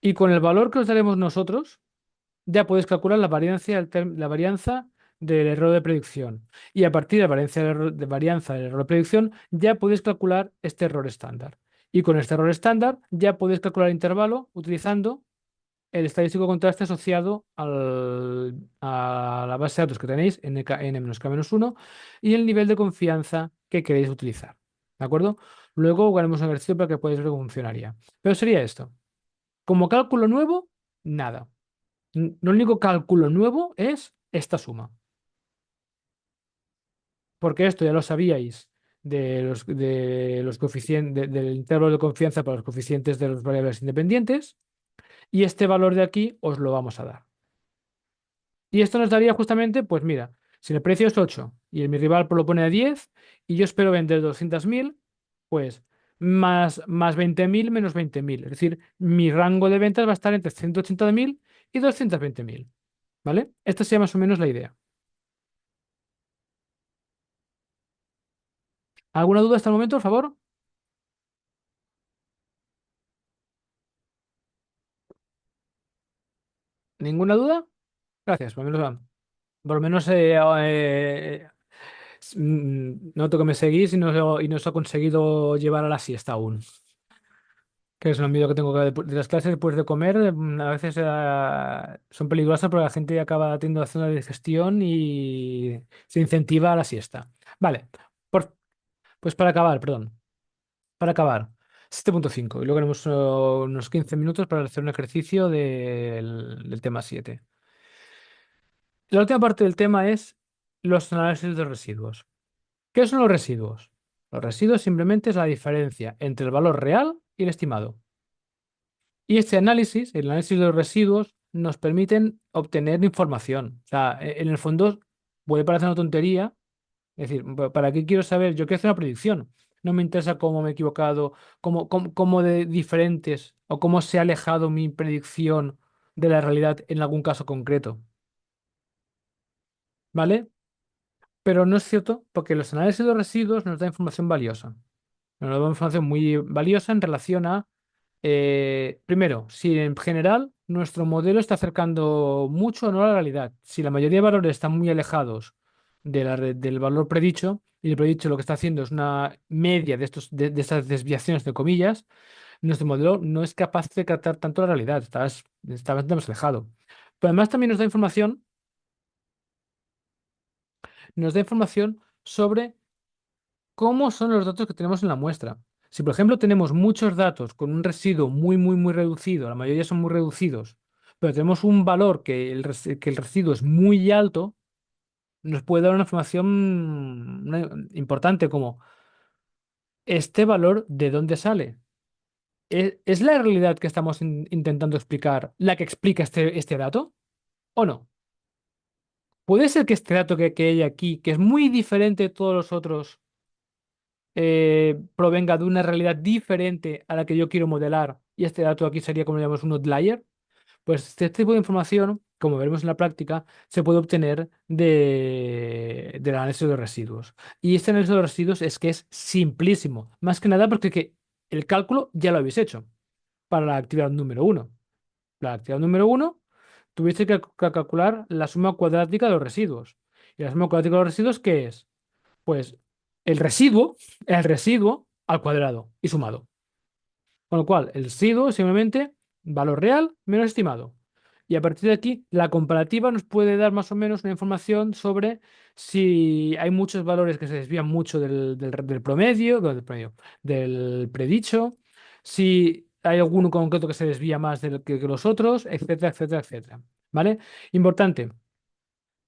y con el valor que os daremos nosotros, ya podéis calcular la varianza del error de predicción. Y a partir de la varianza del error de predicción, ya podéis calcular este error estándar. Y con este error estándar, ya podéis calcular el intervalo utilizando el estadístico de contraste asociado a la base de datos que tenéis, n-k-1, y el nivel de confianza que queréis utilizar. ¿De acuerdo? Luego haremos un ejercicio para que podáis ver cómo funcionaría. Pero sería esto. Como cálculo nuevo, nada. Lo único cálculo nuevo es esta suma. Porque esto ya lo sabíais de los coeficientes, del intervalo de confianza para los coeficientes de las variables independientes. Y este valor de aquí os lo vamos a dar. Y esto nos daría justamente, pues mira, si el precio es 8 y mi rival lo pone a 10 y yo espero vender 200.000, pues más 20.000 menos 20.000. Es decir, mi rango de ventas va a estar entre 180.000 y 220.000. ¿Vale? Esta sería más o menos la idea. ¿Alguna duda hasta el momento, por favor? ¿Ninguna duda? Gracias. Por lo menos noto que me seguís y no os he conseguido llevar a la siesta aún. Que es lo miedo que tengo de las clases después de comer. A veces son peligrosas porque la gente acaba teniendo una zona de digestión y se incentiva a la siesta. Vale, por- pues para acabar, perdón, para acabar, 7.5. Y luego tenemos unos 15 minutos para hacer un ejercicio del tema 7. La última parte del tema es los análisis de residuos. ¿Qué son los residuos? Los residuos simplemente es la diferencia entre el valor real y el estimado. Y este análisis, el análisis de los residuos, nos permiten obtener información. O sea, en el fondo puede parecer una tontería. Es decir, ¿para qué quiero saber? Yo quiero hacer una predicción. No me interesa cómo me he equivocado, cómo de diferentes o cómo se ha alejado mi predicción de la realidad en algún caso concreto. ¿Vale? Pero no es cierto porque los análisis de los residuos nos da información valiosa. Nos da información muy valiosa en relación a, primero, si en general nuestro modelo está acercando mucho o no a la realidad. Si la mayoría de valores están muy alejados del valor predicho, y el predicho lo que está haciendo es una media de estas desviaciones de comillas, nuestro modelo no es capaz de captar tanto la realidad, está bastante más alejado. Pero además también nos da información sobre cómo son los datos que tenemos en la muestra. Si, por ejemplo, tenemos muchos datos con un residuo muy reducido, la mayoría son muy reducidos, pero tenemos un valor que el residuo es muy alto, nos puede dar una información importante como este valor de dónde sale. ¿Es la realidad que estamos intentando explicar la que explica este dato o no? ¿Puede ser que este dato que hay aquí, que es muy diferente de todos los otros, provenga de una realidad diferente a la que yo quiero modelar, y este dato aquí sería como le llamamos un outlier? Pues este tipo de información, como veremos en la práctica, se puede obtener del análisis de residuos. Y este análisis de residuos es que es simplísimo, más que nada porque el cálculo ya lo habéis hecho para la actividad número uno. La actividad número uno, tuviste que calcular la suma cuadrática de los residuos. ¿Y la suma cuadrática de los residuos qué es? Pues el residuo, el residuo al cuadrado y sumado. Con lo cual, el residuo es simplemente valor real menos estimado. Y a partir de aquí, la comparativa nos puede dar más o menos una información sobre si hay muchos valores que se desvían mucho del promedio, del predicho, si hay alguno concreto que se desvía más que los otros, etcétera, etcétera, etcétera. ¿Vale? Importante,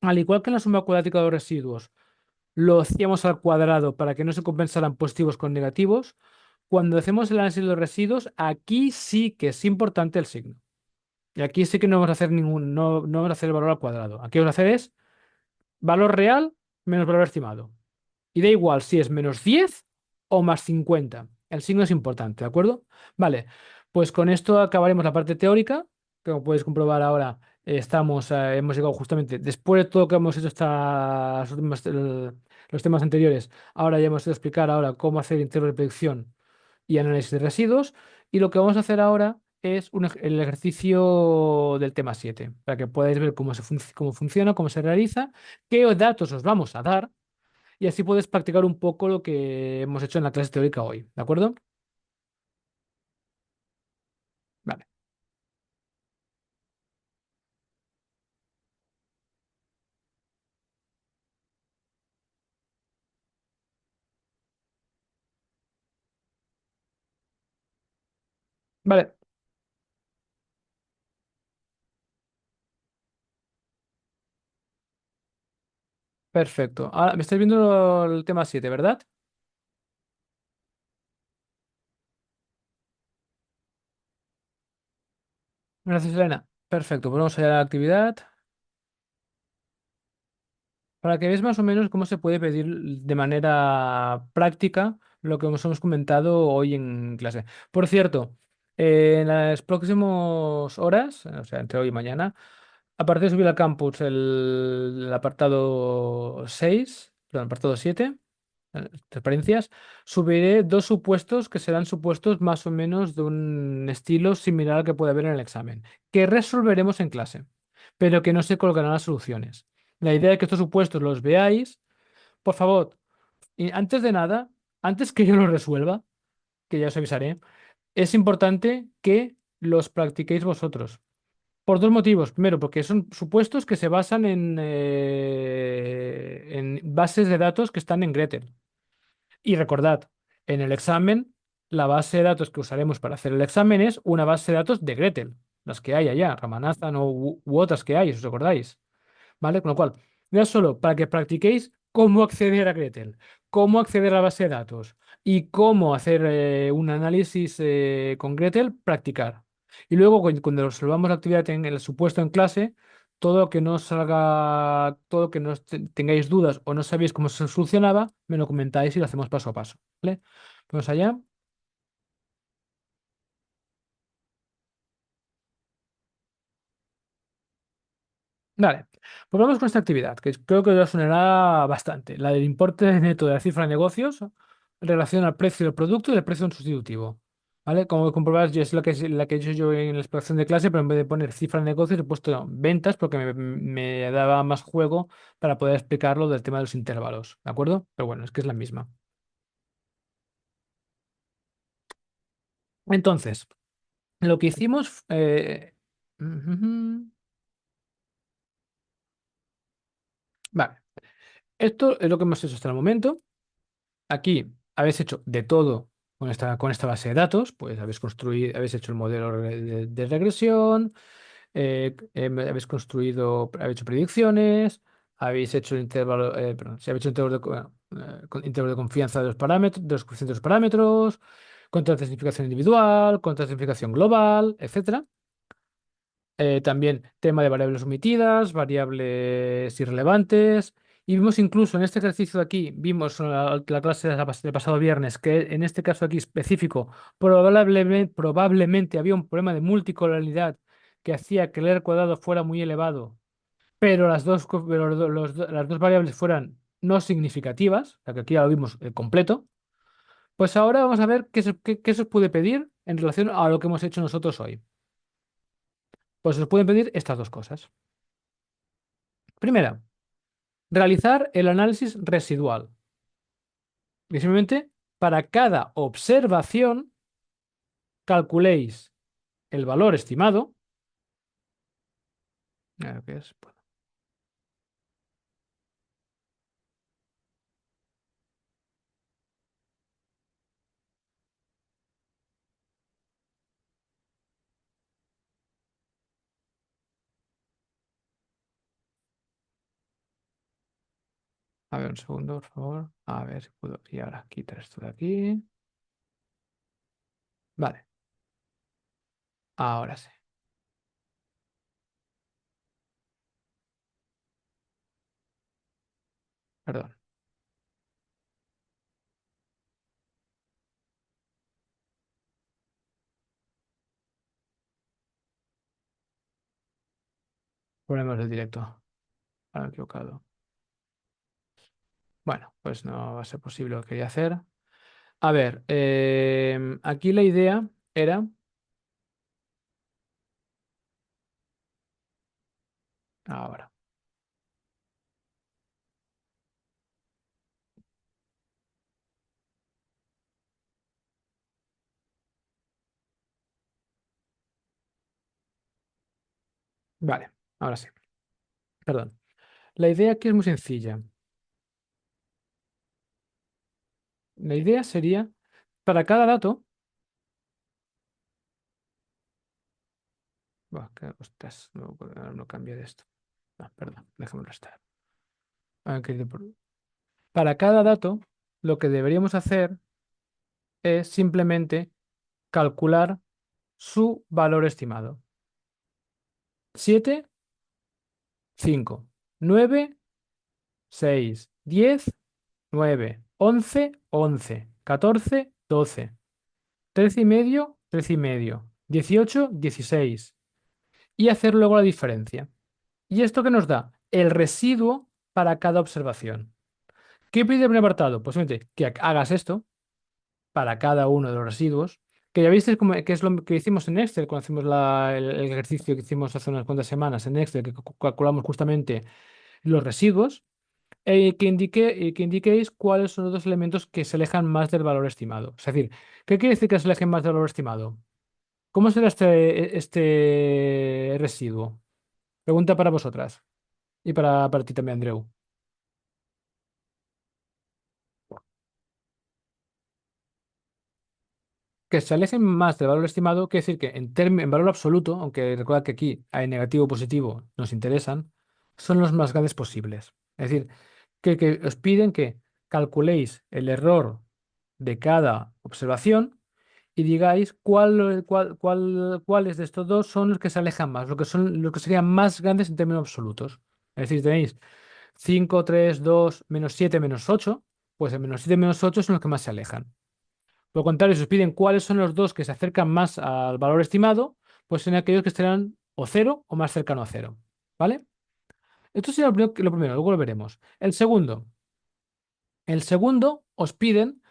al igual que en la suma cuadrática de los residuos, lo hacíamos al cuadrado para que no se compensaran positivos con negativos. Cuando hacemos el análisis de los residuos, aquí sí que es importante el signo. Y aquí sí que no vamos a hacer no vamos a hacer el valor al cuadrado. Aquí vamos a hacer es valor real menos valor estimado. Y da igual si es menos 10 o más 50. El signo es importante, ¿de acuerdo? Vale, pues con esto acabaremos la parte teórica. Como puedes comprobar ahora, hemos llegado justamente, después de todo lo que hemos hecho los temas anteriores, ahora ya hemos ido a explicar ahora cómo hacer intervalos de predicción y análisis de residuos. Y lo que vamos a hacer ahora es el ejercicio del tema 7 para que podáis ver cómo funciona, cómo se realiza, qué datos os vamos a dar y así puedes practicar un poco lo que hemos hecho en la clase teórica hoy, ¿de acuerdo? Vale. Vale, perfecto. Ahora, me estáis viendo el tema 7, ¿verdad? Gracias, Elena. Perfecto, pues vamos allá a la actividad. Para que veáis más o menos cómo se puede pedir de manera práctica lo que os hemos comentado hoy en clase. Por cierto, en las próximas horas, o sea, entre hoy y mañana, aparte de subir al campus el apartado 6, perdón, apartado 7, transparencias, subiré dos supuestos que serán supuestos más o menos de un estilo similar al que puede haber en el examen, que resolveremos en clase, pero que no se colocarán las soluciones. La idea es que estos supuestos los veáis, por favor, y antes de nada, antes que yo los resuelva, que ya os avisaré, es importante que los practiquéis vosotros. Por dos motivos. Primero, porque son supuestos que se basan en bases de datos que están en Gretel. Y recordad, en el examen, la base de datos que usaremos para hacer el examen es una base de datos de Gretel, las que hay allá, Ramanathan o u otras que hay, si os acordáis. ¿Vale? Con lo cual, no es solo para que practiquéis cómo acceder a Gretel, cómo acceder a la base de datos y cómo hacer un análisis con Gretel, practicar. Y luego, cuando resolvamos la actividad en el supuesto en clase, todo lo que no salga, todo lo que no tengáis dudas o no sabéis cómo se solucionaba, me lo comentáis y lo hacemos paso a paso. ¿Vale? Vamos allá. Vale, pues vamos con esta actividad, que creo que os sonará bastante. La del importe neto de la cifra de negocios en relación al precio del producto y el precio en sustitutivo. ¿Vale? Como comprobás, yo es la que he hecho yo en la explicación de clase, pero en vez de poner cifra de negocios he puesto ventas porque me daba más juego para poder explicarlo del tema de los intervalos. ¿De acuerdo? Pero bueno, es que es la misma. Entonces, lo que hicimos. Vale, esto es lo que hemos hecho hasta el momento. Aquí habéis hecho de todo con esta base de datos, pues habéis construido, habéis hecho el modelo de regresión, habéis construido, habéis hecho predicciones, habéis hecho el intervalo, perdón, sí, habéis hecho intervalo intervalo de confianza de los parámetros, de los coeficientes de los parámetros, contrasignificación individual, contrasignificación global, etcétera. También tema de variables omitidas, variables irrelevantes. Y vimos incluso en este ejercicio de aquí, vimos en la clase del pasado viernes, que en este caso aquí específico, probablemente había un problema de multicoloralidad que hacía que el R cuadrado fuera muy elevado, pero las dos variables fueran no significativas, o sea que aquí ya lo vimos completo. Pues ahora vamos a ver qué se os puede pedir en relación a lo que hemos hecho nosotros hoy. Pues os pueden pedir estas dos cosas. Primera, realizar el análisis residual. Y simplemente, para cada observación, calculéis el valor estimado. A ver, ¿qué es? Bueno, a ver, un segundo, por favor. A ver si puedo. Y ahora quitar esto de aquí. Vale, ahora sí. Perdón. Problemas del directo. Ahora me he equivocado. Bueno, pues no va a ser posible lo que quería hacer. A ver, aquí la idea era. Ahora. Vale, ahora sí. Perdón. La idea aquí es muy sencilla. La idea sería, para cada dato. Buah, ostras, no, ahora no cambia de esto. No, perdón, déjame estar. Para cada dato, lo que deberíamos hacer es simplemente calcular su valor estimado. 7, 5, 9, 6, 10, 9, 11, 11, 14, 12, 13 y medio, 13 y medio, 18, 16. Y hacer luego la diferencia. ¿Y esto qué nos da? El residuo para cada observación. ¿Qué pide el primer apartado? Pues simplemente que hagas esto para cada uno de los residuos, que ya viste que es lo que hicimos en Excel cuando hicimos el ejercicio que hicimos hace unas cuantas semanas en Excel, que calculamos justamente los residuos. Que indiquéis cuáles son los dos elementos que se alejan más del valor estimado. Es decir, ¿qué quiere decir que se alejen más del valor estimado? ¿Cómo será este residuo? Pregunta para vosotras y para ti también, Andreu. Que se alejen más del valor estimado, quiere decir que en valor absoluto, aunque recuerda que aquí hay negativo o positivo, nos interesan, son los más grandes posibles. Es decir, que os piden que calculéis el error de cada observación y digáis cuáles de estos dos son los que se alejan más, los que serían más grandes en términos absolutos. Es decir, tenéis 5 3 2 -7 -8, pues el -7 -8 son los que más se alejan. Por lo contrario, si os piden cuáles son los dos que se acercan más al valor estimado, pues son aquellos que estarán o cero o más cercano a cero. ¿Vale? Esto sería lo primero, luego lo veremos. El segundo os piden,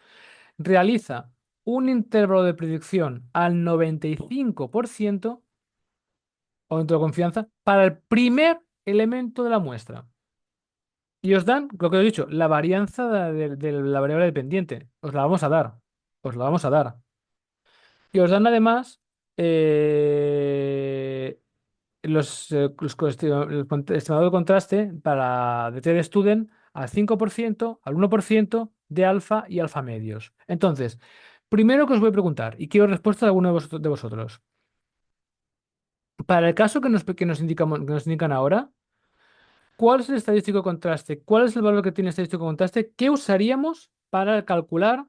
realiza un intervalo de predicción al 95% o dentro de confianza para el primer elemento de la muestra. Y os dan, lo que os he dicho, la varianza de la variable dependiente. Os la vamos a dar. Os la vamos a dar. Y os dan además el estimador de contraste para de t-student al 5%, al 1% de alfa y alfa medios. Entonces, primero que os voy a preguntar, y quiero respuesta de alguno de vosotros. Para el caso que nos indican ahora, ¿cuál es el estadístico de contraste? ¿Cuál es el valor que tiene el estadístico de contraste? ¿Qué usaríamos para calcular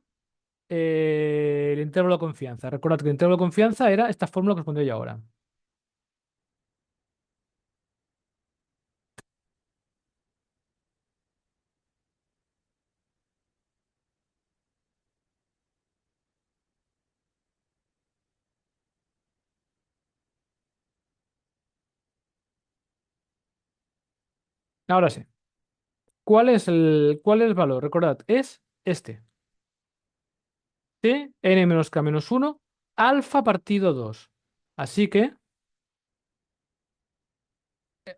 el intervalo de confianza? Recordad que el intervalo de confianza era esta fórmula que os pondré yo ahora. Ahora sí. ¿Cuál es el valor? Recordad, es este. T n menos k menos uno alfa partido 2. Así que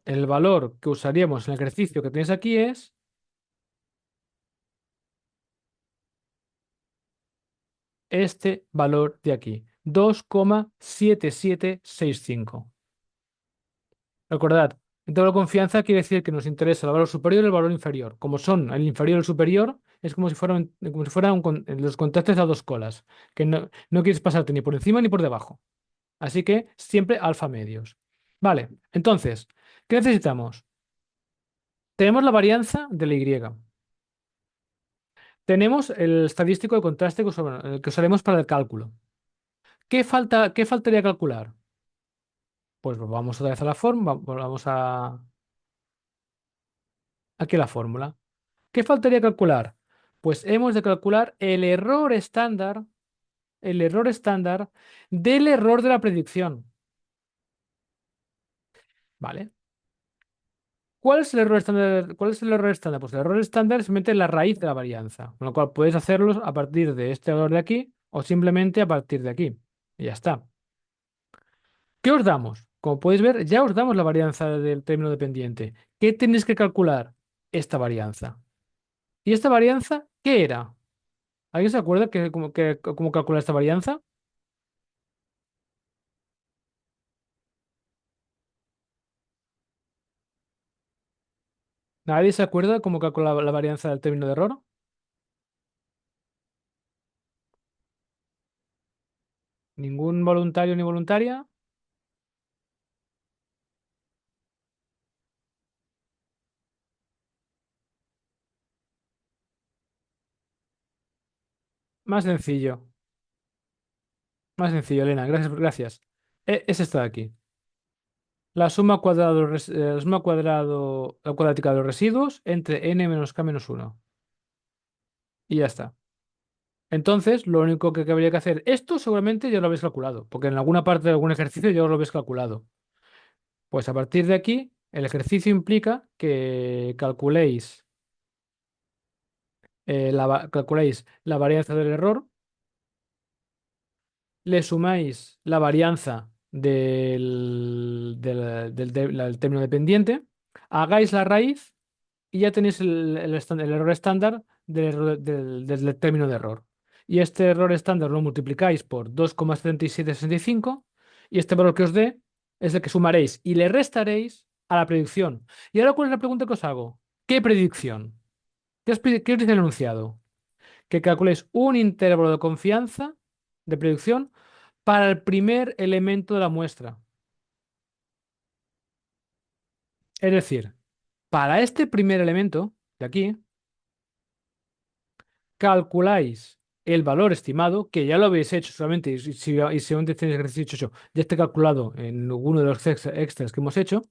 el valor que usaríamos en el ejercicio que tienes aquí es este valor de aquí, 2,7765. Recordad, intervalo de confianza quiere decir que nos interesa el valor superior y el valor inferior. Como son el inferior y el superior, es como si fueran los contrastes a dos colas, que no quieres pasarte ni por encima ni por debajo. Así que siempre alfa medios. Vale, entonces, ¿qué necesitamos? Tenemos la varianza de la Y. Tenemos el estadístico de contraste que usaremos para el cálculo. ¿Qué faltaría calcular? Pues vamos otra vez a la fórmula, vamos aquí a la fórmula. ¿Qué faltaría calcular? Pues hemos de calcular el error estándar del error de la predicción. ¿Vale? ¿Cuál es el error estándar? ¿Cuál es el error estándar? Pues el error estándar es simplemente la raíz de la varianza, con lo cual puedes hacerlo a partir de este valor de aquí o simplemente a partir de aquí. Y ya está. ¿Qué os damos? Como podéis ver, ya os damos la varianza del término dependiente. ¿Qué tenéis que calcular? Esta varianza. ¿Y esta varianza qué era? ¿Alguien se acuerda cómo calcular esta varianza? ¿Nadie se acuerda cómo calcular la varianza del término de error? ¿Ningún voluntario ni voluntaria? Más sencillo. Más sencillo, Elena. Gracias, gracias. Es esta de aquí. La cuadrática de los residuos entre n menos k menos uno. Y ya está. Entonces, lo único que habría que hacer, esto seguramente ya lo habéis calculado, porque en alguna parte de algún ejercicio ya lo habéis calculado. Pues a partir de aquí, el ejercicio implica que calculéis la varianza del error, le sumáis la varianza del término dependiente, hagáis la raíz y ya tenéis el error estándar del término de error. Y este error estándar lo multiplicáis por 2,7765 y este valor que os dé es el que sumaréis y le restaréis a la predicción. ¿Y ahora cuál es la pregunta que os hago? ¿Qué predicción? ¿Qué os dice el enunciado? Que calculéis un intervalo de confianza de predicción para el primer elemento de la muestra. Es decir, para este primer elemento de aquí, calculáis el valor estimado, que ya lo habéis hecho solamente, y si aún tenéis ejercicio hecho, ya está calculado en alguno de los extras que hemos hecho,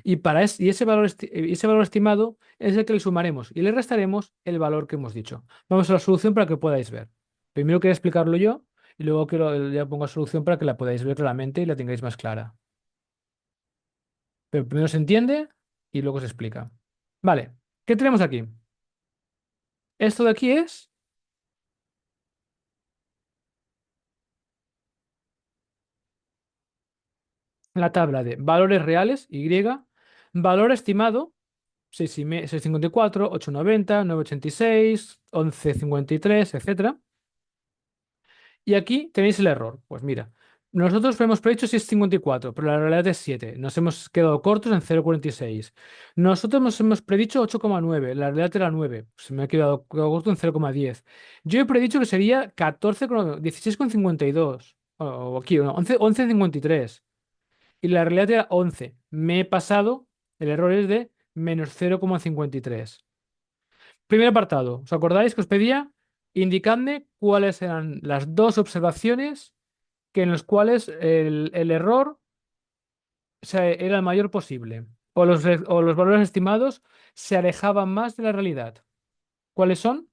y, ese valor estimado es el que le sumaremos y le restaremos el valor que hemos dicho. Vamos a la solución para que podáis ver. Primero quiero explicarlo yo y luego ya pongo la solución para que la podáis ver claramente y la tengáis más clara. Pero primero se entiende y luego se explica. Vale, ¿qué tenemos aquí? Esto de aquí es la tabla de valores reales, Y, valor estimado, 654, 890, 986, 1153, etcétera. Y aquí tenéis el error. Pues mira, nosotros hemos predicho si es 54, pero la realidad es 7. Nos hemos quedado cortos en 0,46. Nosotros hemos predicho 8,9. La realidad era 9. Se me ha quedado corto en 0,10. Yo he predicho que sería 16,52. O aquí, no, 11,53. Y la realidad era 11. Me he pasado. El error es de menos 0,53. Primer apartado. ¿Os acordáis que os pedía? Indicadme cuáles eran las dos observaciones en las cuales el error era el mayor posible o los valores estimados se alejaban más de la realidad. ¿Cuáles son?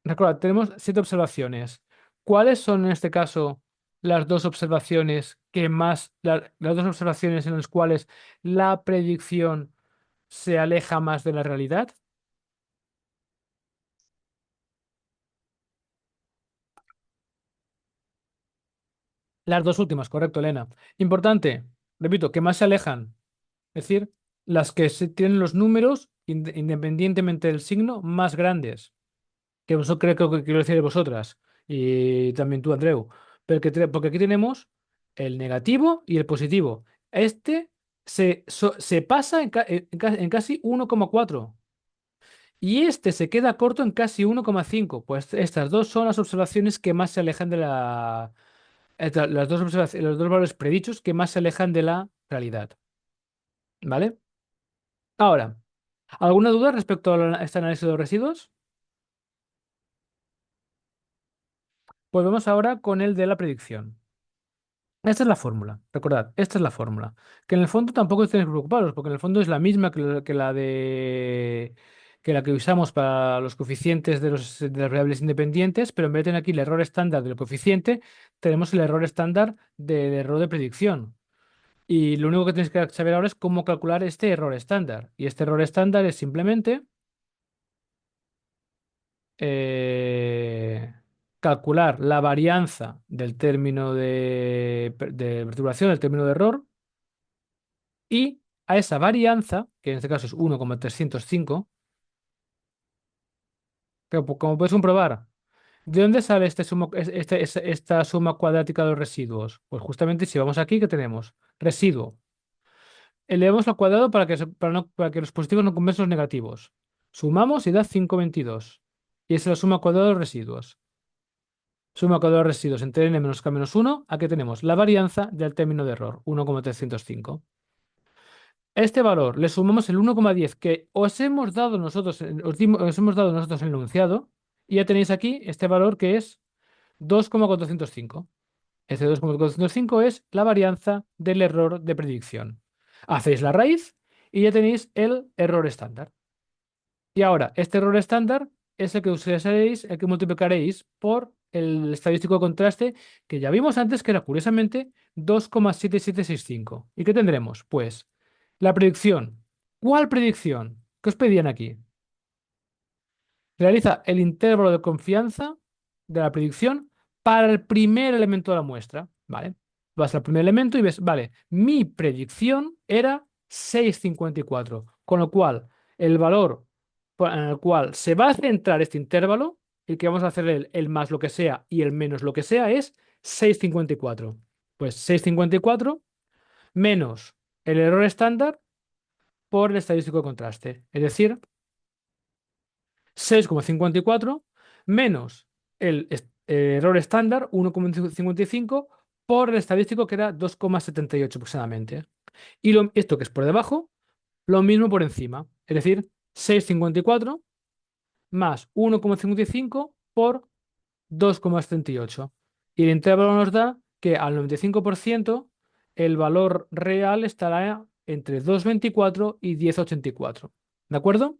Recuerda, tenemos 7 observaciones. ¿Cuáles son en este caso las dos observaciones las dos observaciones en las cuales la predicción se aleja más de la realidad? Las dos últimas, correcto, Elena. Importante, repito, que más se alejan. Es decir, las que tienen los números, independientemente del signo, más grandes. Que vosotros creo que quiero decir vosotras. Y también tú, Andreu. Porque aquí tenemos el negativo y el positivo. Este se pasa en casi 1,4. Y este se queda corto en casi 1,5. Pues estas dos son las observaciones que más se alejan de la. Las dos observaciones, los dos valores predichos que más se alejan de la realidad. ¿Vale? Ahora, ¿alguna duda respecto a este análisis de los residuos? Pues vamos ahora con el de la predicción. Esta es la fórmula, recordad, esta es la fórmula. Que en el fondo tampoco tenéis que preocuparos, porque en el fondo es la misma que la que usamos para los coeficientes de las variables independientes, pero en vez de tener aquí el error estándar del coeficiente, tenemos el error estándar del error de predicción. Y lo único que tenéis que saber ahora es cómo calcular este error estándar. Y este error estándar es simplemente eh, calcular la varianza del término de perturbación, del término de error, y a esa varianza, que en este caso es 1,305, que como puedes comprobar, ¿de dónde sale esta suma cuadrática de los residuos? Pues justamente si vamos aquí, ¿qué tenemos? Residuo. Elevamos al cuadrado para que los positivos no compensen los negativos. Sumamos y da 5,22. Y esa es la suma cuadrada de los residuos. Suma cuadrada de los residuos entre n menos k menos 1. Aquí tenemos la varianza del término de error, 1,305. Este valor le sumamos el 1,10 que os hemos dado nosotros, os hemos dado nosotros en el enunciado, y ya tenéis aquí este valor que es 2,405. Este 2,405 es la varianza del error de predicción. Hacéis la raíz y ya tenéis el error estándar. Y ahora, este error estándar es el que utilizaréis, el que multiplicaréis por el estadístico de contraste que ya vimos antes, que era curiosamente 2,7765. ¿Y qué tendremos? Pues la predicción. ¿Cuál predicción? ¿Qué os pedían aquí? Realiza el intervalo de confianza de la predicción para el primer elemento de la muestra. ¿Vale? vas al primer elemento y ves, vale, mi predicción era 6,54, con lo cual el valor en el cual se va a centrar este intervalo, el que vamos a hacer el más lo que sea y el menos lo que sea, es 6,54. Pues 6,54 menos el error estándar por el estadístico de contraste. Es decir, 6,54 menos el error estándar, 1,55 por el estadístico que era 2,78 aproximadamente. Y esto que es por debajo, lo mismo por encima. Es decir, 6,54 más 1,55 por 2,78. Y el intervalo nos da que al 95% el valor real estará entre 2,24 y 10,84. ¿De acuerdo?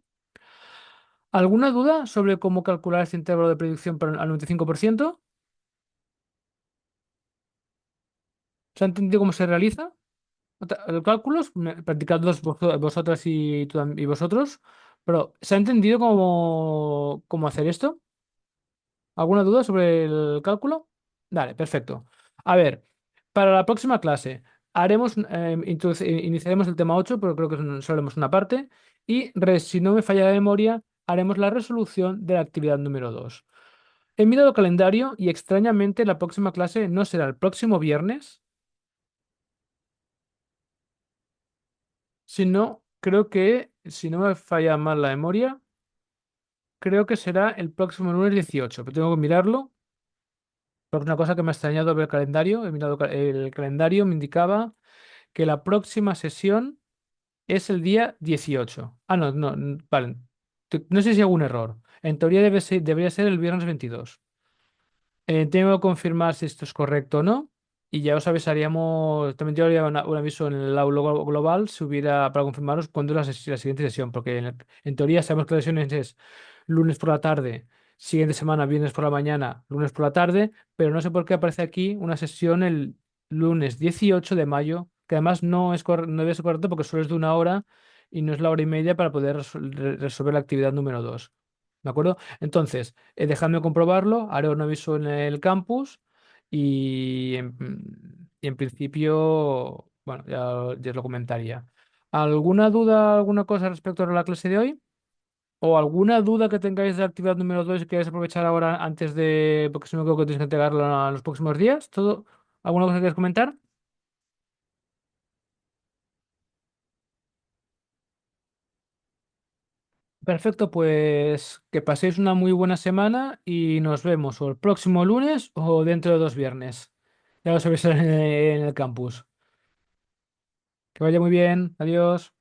¿Alguna duda sobre cómo calcular este intervalo de predicción para al 95%? ¿Se ha entendido cómo se realiza? Los cálculos, practicadlos vosotras y, y vosotros, pero ¿se ha entendido cómo hacer esto? ¿Alguna duda sobre el cálculo? Dale, perfecto. A ver, para la próxima clase iniciaremos el tema 8, pero creo que solo haremos una parte. Y si no me falla la memoria, haremos la resolución de la actividad número 2. He mirado el calendario y extrañamente la próxima clase no será el próximo viernes, sino creo que, si no me falla mal la memoria, creo que será el próximo lunes 18, pero tengo que mirarlo. Porque una cosa que me ha extrañado ver el calendario, he mirado el calendario, me indicaba que la próxima sesión es el día 18. Ah, no, no, vale. No sé si hay algún error. En teoría debería ser el viernes 22. Tengo que confirmar si esto es correcto o no. Y ya os avisaríamos, también yo haría un aviso en el aula global si hubiera, para confirmaros cuándo es la siguiente sesión, porque en teoría sabemos que la sesión es lunes por la tarde, siguiente semana, viernes por la mañana, lunes por la tarde, pero no sé por qué aparece aquí una sesión el lunes 18 de mayo, que además no debe ser correcto porque solo es de una hora y no es la hora y media para poder resolver la actividad número 2. ¿De acuerdo? Entonces, dejadme comprobarlo, haré un aviso en el campus y en principio, bueno, ya os lo comentaría. ¿Alguna duda, alguna cosa respecto a la clase de hoy? ¿O alguna duda que tengáis de la actividad número 2 y queráis aprovechar ahora antes de, porque si no creo que tenéis que entregarla en los próximos días? ¿Todo? ¿Alguna cosa que queráis comentar? Perfecto, pues que paséis una muy buena semana y nos vemos o el próximo lunes o dentro de 2 viernes. Ya lo sabéis en el campus. Que vaya muy bien. Adiós.